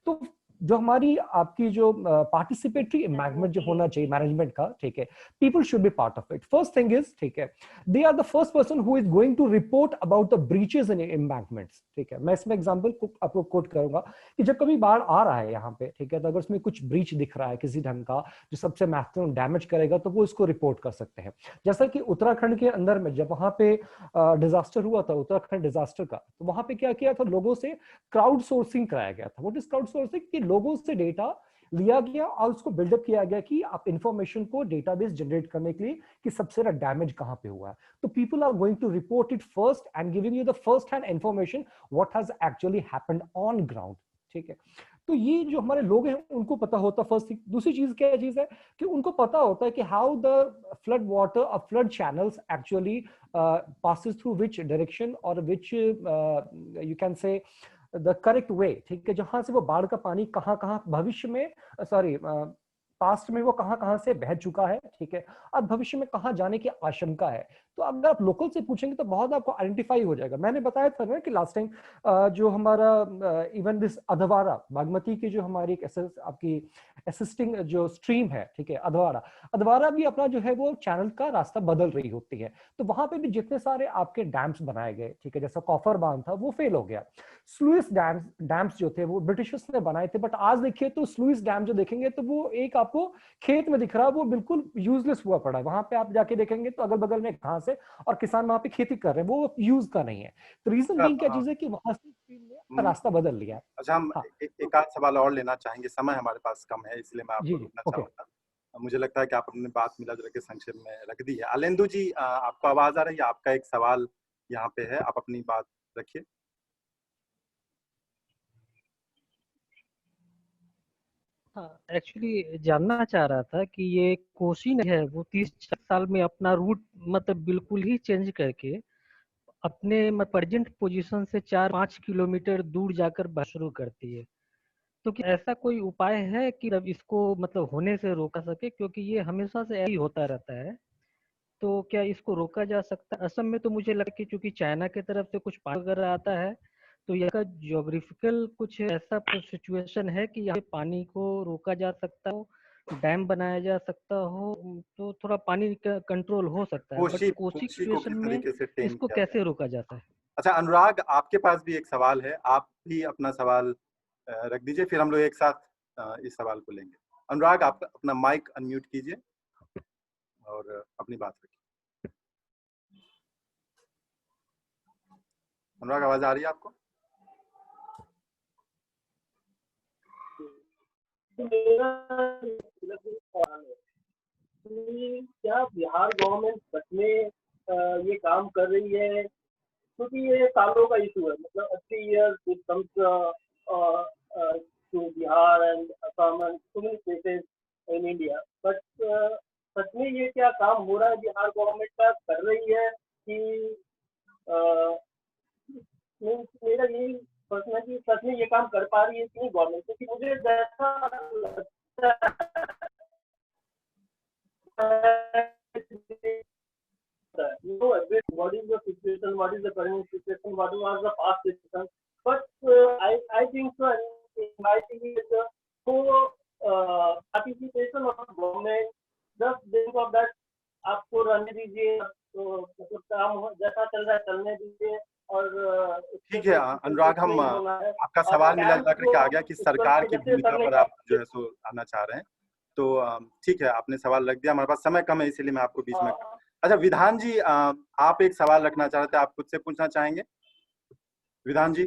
तो जो हमारी आपकी जो पार्टिसिपेटरी एम्बैंकमेंट जो होना चाहिए मैनेजमेंट का, ठीक है, people should be part of it. First thing is, ठीक है, they are the first person who is going to report about the breaches in embankments. ठीक है, मैं इसमें एग्जांपल आपको कोट करूंगा कि जब कभी बाढ़ आ रहा है यहाँ पे, ठीक है, तो अगर उसमें कुछ ब्रीच दिख रहा है किसी ढंग का जो सबसे मैक्सिमम डैमेज करेगा, तो वो इसको रिपोर्ट कर सकते हैं। जैसा कि उत्तराखंड के अंदर में जब वहां पे डिजास्टर हुआ था, उत्तराखंड डिजास्टर का, तो वहां पे क्या किया था, लोगों से क्राउड सोर्सिंग कराया गया था। What is crowd sourcing? कि लोगों से डेटा लिया गया और उसको बिल्डअप किया गया कि आप इंफॉर्मेशन को डेटाबेस जनरेट करने के लिए कि सबसे ज्यादा डैमेज कहां पे हुआ है। तो people are going to report it first and giving you the first hand information what has actually happened on ground. ठीक है, तो ये जो हमारे लोग हैं उनको पता होता फर्स्ट थिंग। दूसरी चीज क्या चीज है कि उनको पता होता है कि हाउ द फ्लड वाटर और flood channels actually passes through which direction और which you can say the correct way. ठीक है, जहां से वो बाढ़ का पानी कहाँ कहाँ भविष्य में पास्ट में वो कहाँ कहाँ से बह चुका है, ठीक है, और भविष्य में कहाँ जाने की आशंका है। तो अगर आप लोकल से पूछेंगे तो बहुत आपको आइडेंटिफाई हो जाएगा। मैंने बताया था ना कि लास्ट टाइम जो हमारा इवन दिस अधवारा बागमती की जो हमारी एक आपकी असिस्टिंग जो स्ट्रीम है, ठीक है, अधवारा भी अपना जो है वो चैनल का रास्ता बदल रही होती है। तो वहां पे भी जितने सारे आपके डैम्स बनाए गए, ठीक है, जैसा कॉफर बांध था वो फेल हो गया। स्लुइस डैम्स जो थे वो ब्रिटिशर्स ने बनाए थे, बट आज देखिए तो स्लुइस डैम जो देखेंगे तो वो एक आपको खेत में दिख रहा है, वो बिल्कुल यूजलेस हुआ पड़ा है। वहां पे आप जाके देखेंगे तो अगल बगल में घास है और किसान वहां पे खेती कर रहे हैं, वो यूज का नहीं है। तो रीजन बीइंग क्या चीज है कि वहां से ने रास्ता बदल लिया। अच्छा, हम हाँ एक आध सवाल और लेना चाहेंगे, समय हमारे पास कम है इसलिए मैं जी आपको जी रोकना ओके। चाहूंगा। मुझे लगता है कि आप अपनी बात मिला जुला के संक्षेप में रख दी है। आलेंदु जी, आपको आवाज आ रही है? आपका एक सवाल यहाँ पे है, आप अपनी बात रखिए। हाँ, एक्चुअली जानना चाह रहा था कि ये कोसी नदी है वो 30 साल में अपना रूट मतलब बिल्कुल ही चेंज करके अपने प्रेजेंट पोजीशन से 4-5 किलोमीटर दूर जाकर बह शुरू करती है। तो क्या ऐसा कोई उपाय है कि अब इसको मतलब होने से रोका सके, क्योंकि ये हमेशा से ऐसे ही होता रहता है। तो क्या इसको रोका जा सकता है? असम में तो मुझे लगा कि चूंकि चाइना की तरफ से कुछ पानी वगैरह आता है, तो यहाँ ज्योग्राफिकल कुछ ऐसा सिचुएशन है कि यहाँ पे पानी को रोका जा सकता हो, डैम बनाया जा सकता हो, तो थोड़ा पानी का कंट्रोल हो सकता है। बट कोसी कोशी को सिचुएशन किस में तरीके से टेम इसको किया जाए? कैसे रोका जाता है? अच्छा अनुराग, आपके पास भी एक सवाल है, आप भी अपना सवाल रख दीजिए, फिर हम लोग एक साथ इस सवाल को लेंगे। अनुराग, आप अपना माइक अनम्यूट कीजिए और अपनी बात रखिए। अनुराग, आवाज आ रही है आपको? क्या बिहार गवर्नमेंट सच में ये काम कर रही है? क्योंकि ये सालों का इशू है, मतलब 80 years it comes to Bihar and Assam and so many places in India. But सच में ये क्या काम हो रहा है बिहार गवर्नमेंट का कर रही है कि मेरा यही प्रश्न है कि सच में ये काम कर पा रही है कि नहीं गवर्नमेंट? क्योंकि मुझे जैसा लगता है you know what is the situation, what is the current situation, what was the past situation, but I think so, and in my thinking is the participation of government, just think of that, आपको रहने दीजिए, तो मतलब काम जैसा चल रहा है चलने दीजिए। और ठीक है अनुराग, हम आपका सवाल मिला जुला करके आ गया कि सरकार की भूमिका पर आप जो है सो आना चाह रहे हैं, तो ठीक है, आपने सवाल रख दिया। हमारे पास समय कम है इसीलिए मैं आपको बीच में। अच्छा विधान जी, आप एक सवाल रखना चाह रहे थे, आप खुद से पूछना चाहेंगे विधान जी?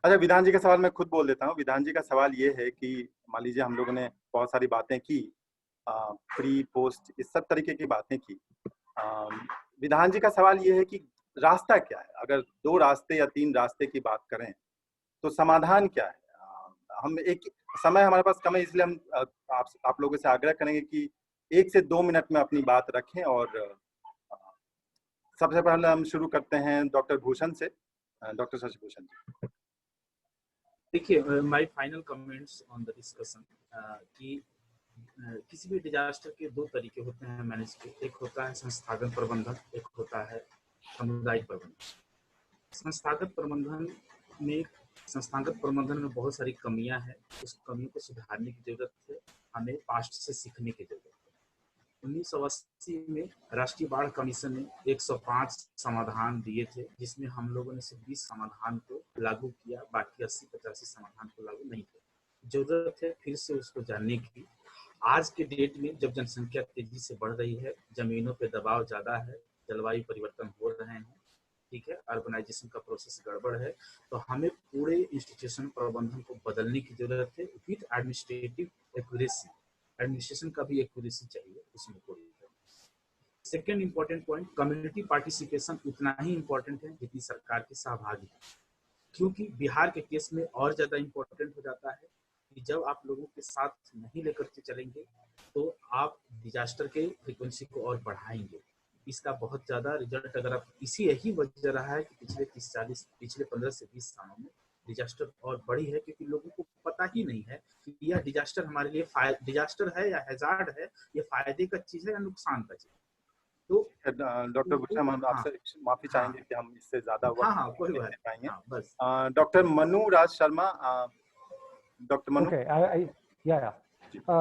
अच्छा विधान जी का सवाल मैं खुद बोल देता हूँ। विधान जी का सवाल ये है कि मान लीजिए हम लोगों ने बहुत सारी बातें की, प्री पोस्ट इस सब तरीके की बातें की। विधान जी का सवाल ये है कि रास्ता क्या है? अगर 2 रास्ते या 3 रास्ते की बात करें तो समाधान क्या है? हम एक समय हमारे पास कम है इसलिए हम आप लोगों से आग्रह करेंगे कि 1 से 2 मिनट में अपनी बात रखें। और सबसे पहले हम शुरू करते हैं डॉक्टर भूषण से। डॉक्टर शशिभूषण जी। देखिए, my final comments on the discussion कि किसी भी डिजास्टर के 2 तरीके होते हैं मैनेज के। एक होता है संस्थागत प्रबंधन, एक होता है सामुदायिक प्रबंधन। संस्थागत प्रबंधन में बहुत सारी कमियां हैं, उस कमियों को सुधारने की जरूरत है। हमें पास्ट से सीखने की जरूरत है। 1980 में राष्ट्रीय बाढ़ कमीशन ने 105 समाधान दिए थे, जिसमें हम लोगों ने सिर्फ 20 समाधान को लागू किया, बाकी 80-85 समाधान को लागू नहीं किया। जरूरत है फिर से उसको जानने की। आज के डेट में जब जनसंख्या तेजी से बढ़ रही है, जमीनों पे दबाव ज्यादा है, जलवायु परिवर्तन हो रहे हैं, ठीक है, अर्बनाइजेशन का प्रोसेस गड़बड़ है, तो हमें पूरे इंस्टीट्यूशन प्रबंधन को बदलने की जरूरत है विद एडमिनिस्ट्रेटिव एक्यूरेसी। एडमिनिस्ट्रेशन का भी एक्यूरेसी चाहिए, उसमें कोई। Second important point, community participation उतना ही इंपॉर्टेंट है जितनी सरकार की सहभागिता, क्योंकि बिहार के केस में और ज्यादा इंपॉर्टेंट हो जाता है कि जब आप लोगों के साथ नहीं लेकर के चलेंगे तो आप डिजास्टर के फ्रीक्वेंसी को और बढ़ाएंगे। इसका बहुत ज्यादा रिजल्ट अगर आप यही वजह रहा है कि पिछले 15 से 20 सालों में डिजास्टर और बढ़ी है, क्योंकि लोगों को पता ही नहीं है कि यह डिजास्टर हमारे लिए डिजास्टर है या हैजार्ड है, ये फायदे का चीज है या नुकसान का चीज। तो डॉक्टर भूषण, हम आपसे माफी चाहेंगे कि हम इससे ज्यादा वक्त कोई नहीं बात दे पाएंगे। बस डॉक्टर मनु राज शर्मा, डॉक्टर मनु।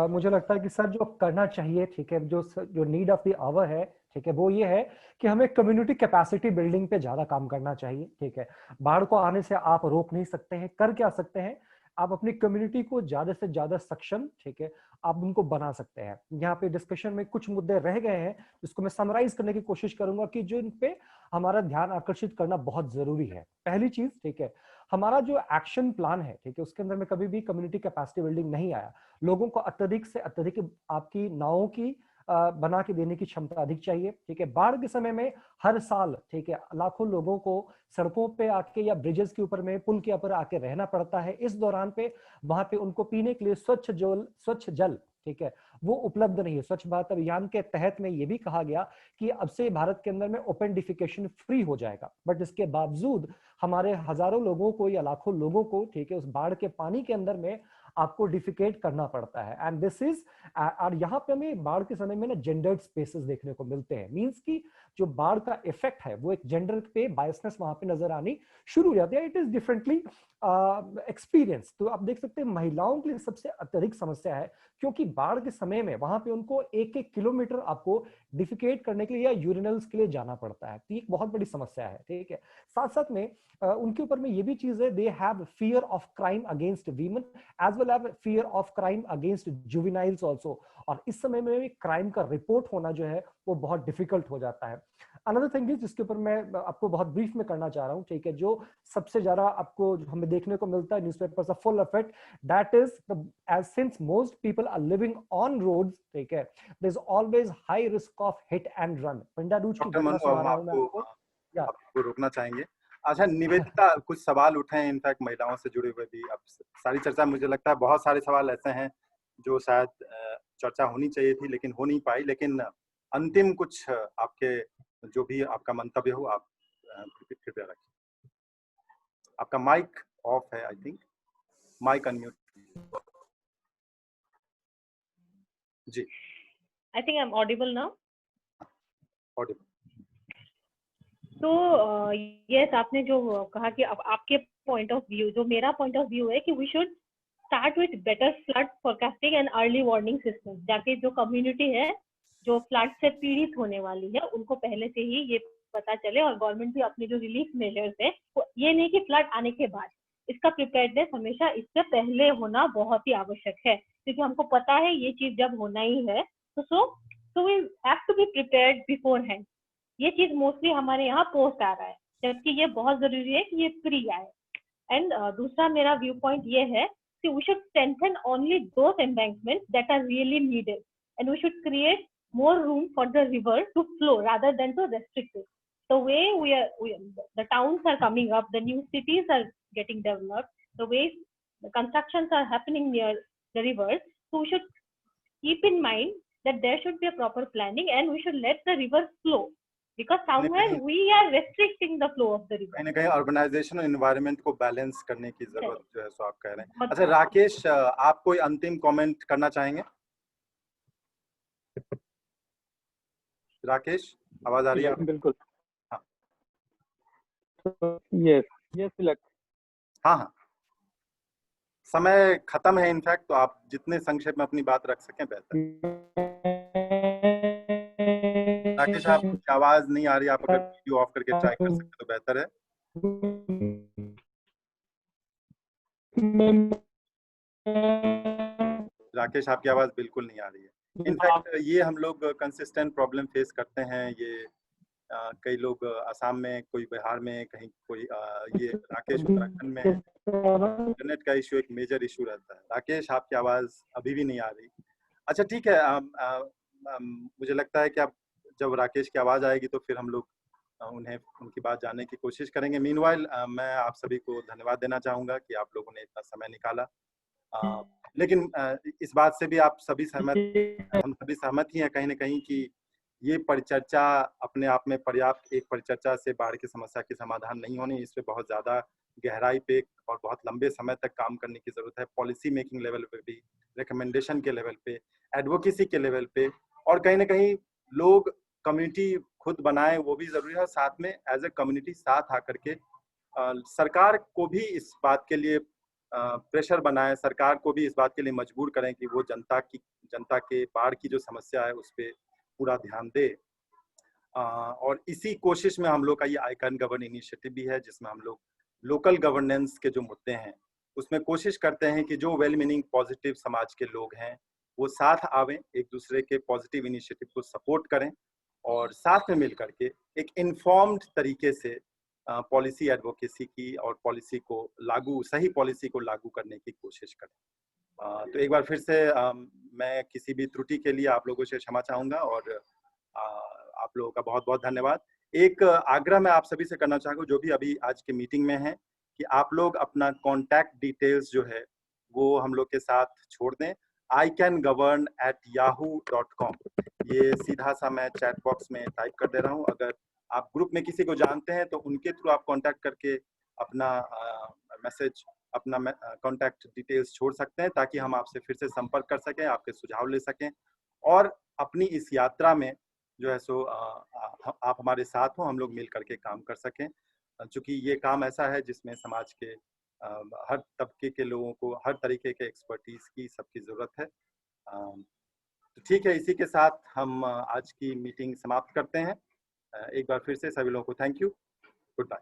मुझे लगता है कि सर जो करना चाहिए, ठीक है, जो नीड ऑफ द आवर है, ठीक है, वो ये है कि हमें कम्युनिटी कैपेसिटी बिल्डिंग पे ज्यादा काम करना चाहिए। ठीक है, बाढ़ को आने से आप रोक नहीं सकते हैं, कर क्या सकते हैं, आप अपनी कम्युनिटी को ज्यादा से ज्यादा सक्षम, ठीक है, आप उनको बना सकते हैं। यहाँ पे डिस्कशन में कुछ मुद्दे रह गए हैं जिसको मैं समराइज करने की कोशिश करूंगा कि जो इन पे हमारा ध्यान आकर्षित करना बहुत जरूरी है। पहली चीज, ठीक है, हमारा जो एक्शन प्लान है, ठीक है, उसके अंदर में कभी भी कम्युनिटी कैपेसिटी बिल्डिंग नहीं आया। लोगों को अत्यधिक से अत्यधिक आपकी नावों की बना के देने की क्षमता अधिक चाहिए। ठीक है, बाढ़ के समय में हर साल, ठीक है, लाखों लोगों को सड़कों पे आके या ब्रिजेस के ऊपर में, पुल के ऊपर आके रहना पड़ता है। इस दौरान पे वहां पे उनको पीने के लिए स्वच्छ जल, ठीक है, वो उपलब्ध नहीं है। स्वच्छ भारत अभियान के तहत में ये भी कहा गया कि अब से भारत के अंदर में ओपन डिफिकेशन फ्री हो जाएगा, बट इसके बावजूद हमारे हजारों लोगों को या लाखों लोगों को, ठीक है, उस बाढ़ के पानी के अंदर में आपको डिफिकेट करना पड़ता है। एंड दिस इज, और यहाँ पे हमें बाढ़ के समय में ना जेंडर्ड स्पेसेस देखने को मिलते हैं। मींस की जो बाढ़ का इफेक्ट है वो एक जेंडर पे बायसनेस वहां पे नजर आनी शुरू हो जाती है। It is differently experience. तो आप देख सकते हैं महिलाओं के लिए सबसे अत्यधिक समस्या है, क्योंकि बाढ़ के समय में वहां पे उनको 1-1 किलोमीटर आपको डिफिकेट करने के लिए या यूरिनल्स के लिए जाना पड़ता है। तो एक बहुत बड़ी समस्या है। ठीक है, साथ साथ में उनके ऊपर में ये भी चीज है, they have fear of crime against women as well as fear of crime against juveniles also. और इस समय में क्राइम का रिपोर्ट होना जो है वो बहुत डिफिकल्ट हो जाता है। अनदर थिंग इज, जिसके ऊपर मैं आपको बहुत ब्रीफ में करना चाह रहा हूँ, ठीक है, जो सबसे ज्यादा आपको हमें देखने को मिलता है newspapers of full effect, that is as since most people are living on roads, ठीक है, there's always high risk of hit and run। पंडारूज की घटना सुना रहा हूं मैं आपको रोकना चाहेंगे। अच्छा निवेदिता, कुछ सवाल उठे हैं इनफैक्ट महिलाओं से जुड़े हुए भी। अब सारी चर्चा, मुझे लगता है बहुत सारे सवाल ऐसे हैं जो शायद चर्चा होनी चाहिए थी लेकिन हो नहीं पाई। लेकिन अंतिम कुछ आपके जो भी आपका मंतव्य हो आप कृपया रखिए। आपका माइक ऑफ है, आई थिंक माइक अनम्यूट। जी, I think I'm audible now. Audible. तो यस, आपने जो कहा कि अब आपके पॉइंट ऑफ व्यू, जो मेरा पॉइंट ऑफ व्यू है कि we should start with better flood forecasting and early warning system, जाके जो कम्युनिटी है जो फ्लड से पीड़ित होने वाली है उनको पहले से ही ये पता चले, और गवर्नमेंट भी अपने जो रिलीफ मेजर्स है, ये नहीं कि फ्लड आने के बाद, इसका प्रिपेयर्डनेस हमेशा इससे पहले होना बहुत ही आवश्यक है, क्योंकि हमको पता है ये चीज जब होना ही है तो so we have to be prepared beforehand. ये चीज मोस्टली हमारे यहाँ पोस्ट आ रहा है, जबकि ये बहुत जरूरी है कि ये प्री आए। एंड दूसरा मेरा व्यू पॉइंट ये है कि we should strengthen only those embankments that are really needed, and we should create more room for the river to flow rather than to restrict it. The way the towns are coming up, the new cities are getting developed, the way the constructions are happening near the rivers, so we should keep in mind that there should be a proper planning and we should let the river flow, because somewhere we are restricting the flow of the river. कहीं ना कहीं urbanisation और environment को balance करने की जरूरत जो है सो आप कह रहे हैं। अच्छा राकेश, आप कोई अंतिम कमेंट करना चाहेंगे? राकेश, आवाज आ रही है? बिल्कुल। हाँ। यस तिलक। हाँ हाँ, समय खत्म है इनफैक्ट, तो आप जितने संक्षेप में अपनी बात रख सकें बेहतर। राकेश, आपकी आवाज नहीं आ रही, आप अगर वीडियो ऑफ करके ट्राई कर सकते तो बेहतर है। राकेश, आपकी आवाज बिल्कुल नहीं आ रही है। इनफैक्ट ये हम लोग कंसिस्टेंट प्रॉब्लम फेस करते हैं। ये कई लोग असम में, कोई बिहार में, कहीं कोई ये राकेश उत्तराखंड में इंटरनेट का इशू एक मेजर इशू रहता है। राकेश, आपकी आवाज अभी भी नहीं आ रही। अच्छा ठीक है, मुझे लगता है कि अब जब राकेश की आवाज आएगी तो फिर हम लोग उनकी बात जानने की कोशिश करेंगे। मीनवाइल मैं आप सभी को धन्यवाद देना चाहूंगा कि आप लोगों ने इतना समय निकाला। लेकिन इस बात से भी आप सभी सहमत, हम सभी सहमत ही हैं कहीं ना कहीं कि ये परिचर्चा अपने आप में पर्याप्त, एक परिचर्चा से बाढ़ की समस्या की समाधान नहीं होनी, इस पे बहुत ज्यादा गहराई पे और बहुत लंबे समय तक काम करने की जरूरत है। पॉलिसी मेकिंग लेवल पे भी, रिकमेंडेशन के लेवल पे, एडवोकेसी के लेवल पे, और कहीं ना कहीं लोग कम्युनिटी खुद बनाएं वो भी जरूरी है, और साथ में एज ए कम्युनिटी साथ आकर के सरकार को भी इस बात के लिए प्रेशर बनाएं, सरकार को भी इस बात के लिए मजबूर करें कि वो जनता के बाढ़ की जो समस्या है उस पर पूरा ध्यान दे। और इसी कोशिश में हम लोग का ये आई कैन गवर्न इनिशिएटिव भी है, जिसमें हम लोग लोकल गवर्नेंस के जो मुद्दे हैं उसमें कोशिश करते हैं कि जो वेल मीनिंग पॉजिटिव समाज के लोग हैं वो साथ आवें, एक दूसरे के पॉजिटिव इनिशिएटिव को सपोर्ट करें और साथ में मिल करके एक इन्फॉर्म्ड तरीके से पॉलिसी एडवोकेसी की और सही पॉलिसी को लागू करने की कोशिश करें। तो एक बार फिर से मैं किसी भी त्रुटि के लिए आप लोगों से क्षमा चाहूंगा और आप लोगों का बहुत बहुत धन्यवाद। एक आग्रह मैं आप सभी से करना चाहूंगा, जो भी अभी आज के मीटिंग में है, कि आप लोग अपना कॉन्टैक्ट डिटेल्स जो है वो हम लोग के साथ छोड़ दें। icangovern@yahoo.com, ये सीधा सा मैं चैट बॉक्स में टाइप कर दे रहा हूँ। अगर आप ग्रुप में किसी को जानते हैं तो उनके थ्रू आप कांटेक्ट करके अपना मैसेज, अपना कांटेक्ट डिटेल्स छोड़ सकते हैं, ताकि हम आपसे फिर से संपर्क कर सकें, आपके सुझाव ले सकें और अपनी इस यात्रा में जो है सो आप हमारे साथ हो, हम लोग मिल करके काम कर सकें। चूंकि ये काम ऐसा है जिसमें समाज के हर तबके के लोगों को हर तरीके के एक्सपर्टीज की सबकी जरूरत है। तो ठीक है, इसी के साथ हम आज की मीटिंग समाप्त करते हैं। एक बार फिर से सभी लोगों को थैंक यू, गुड बाय।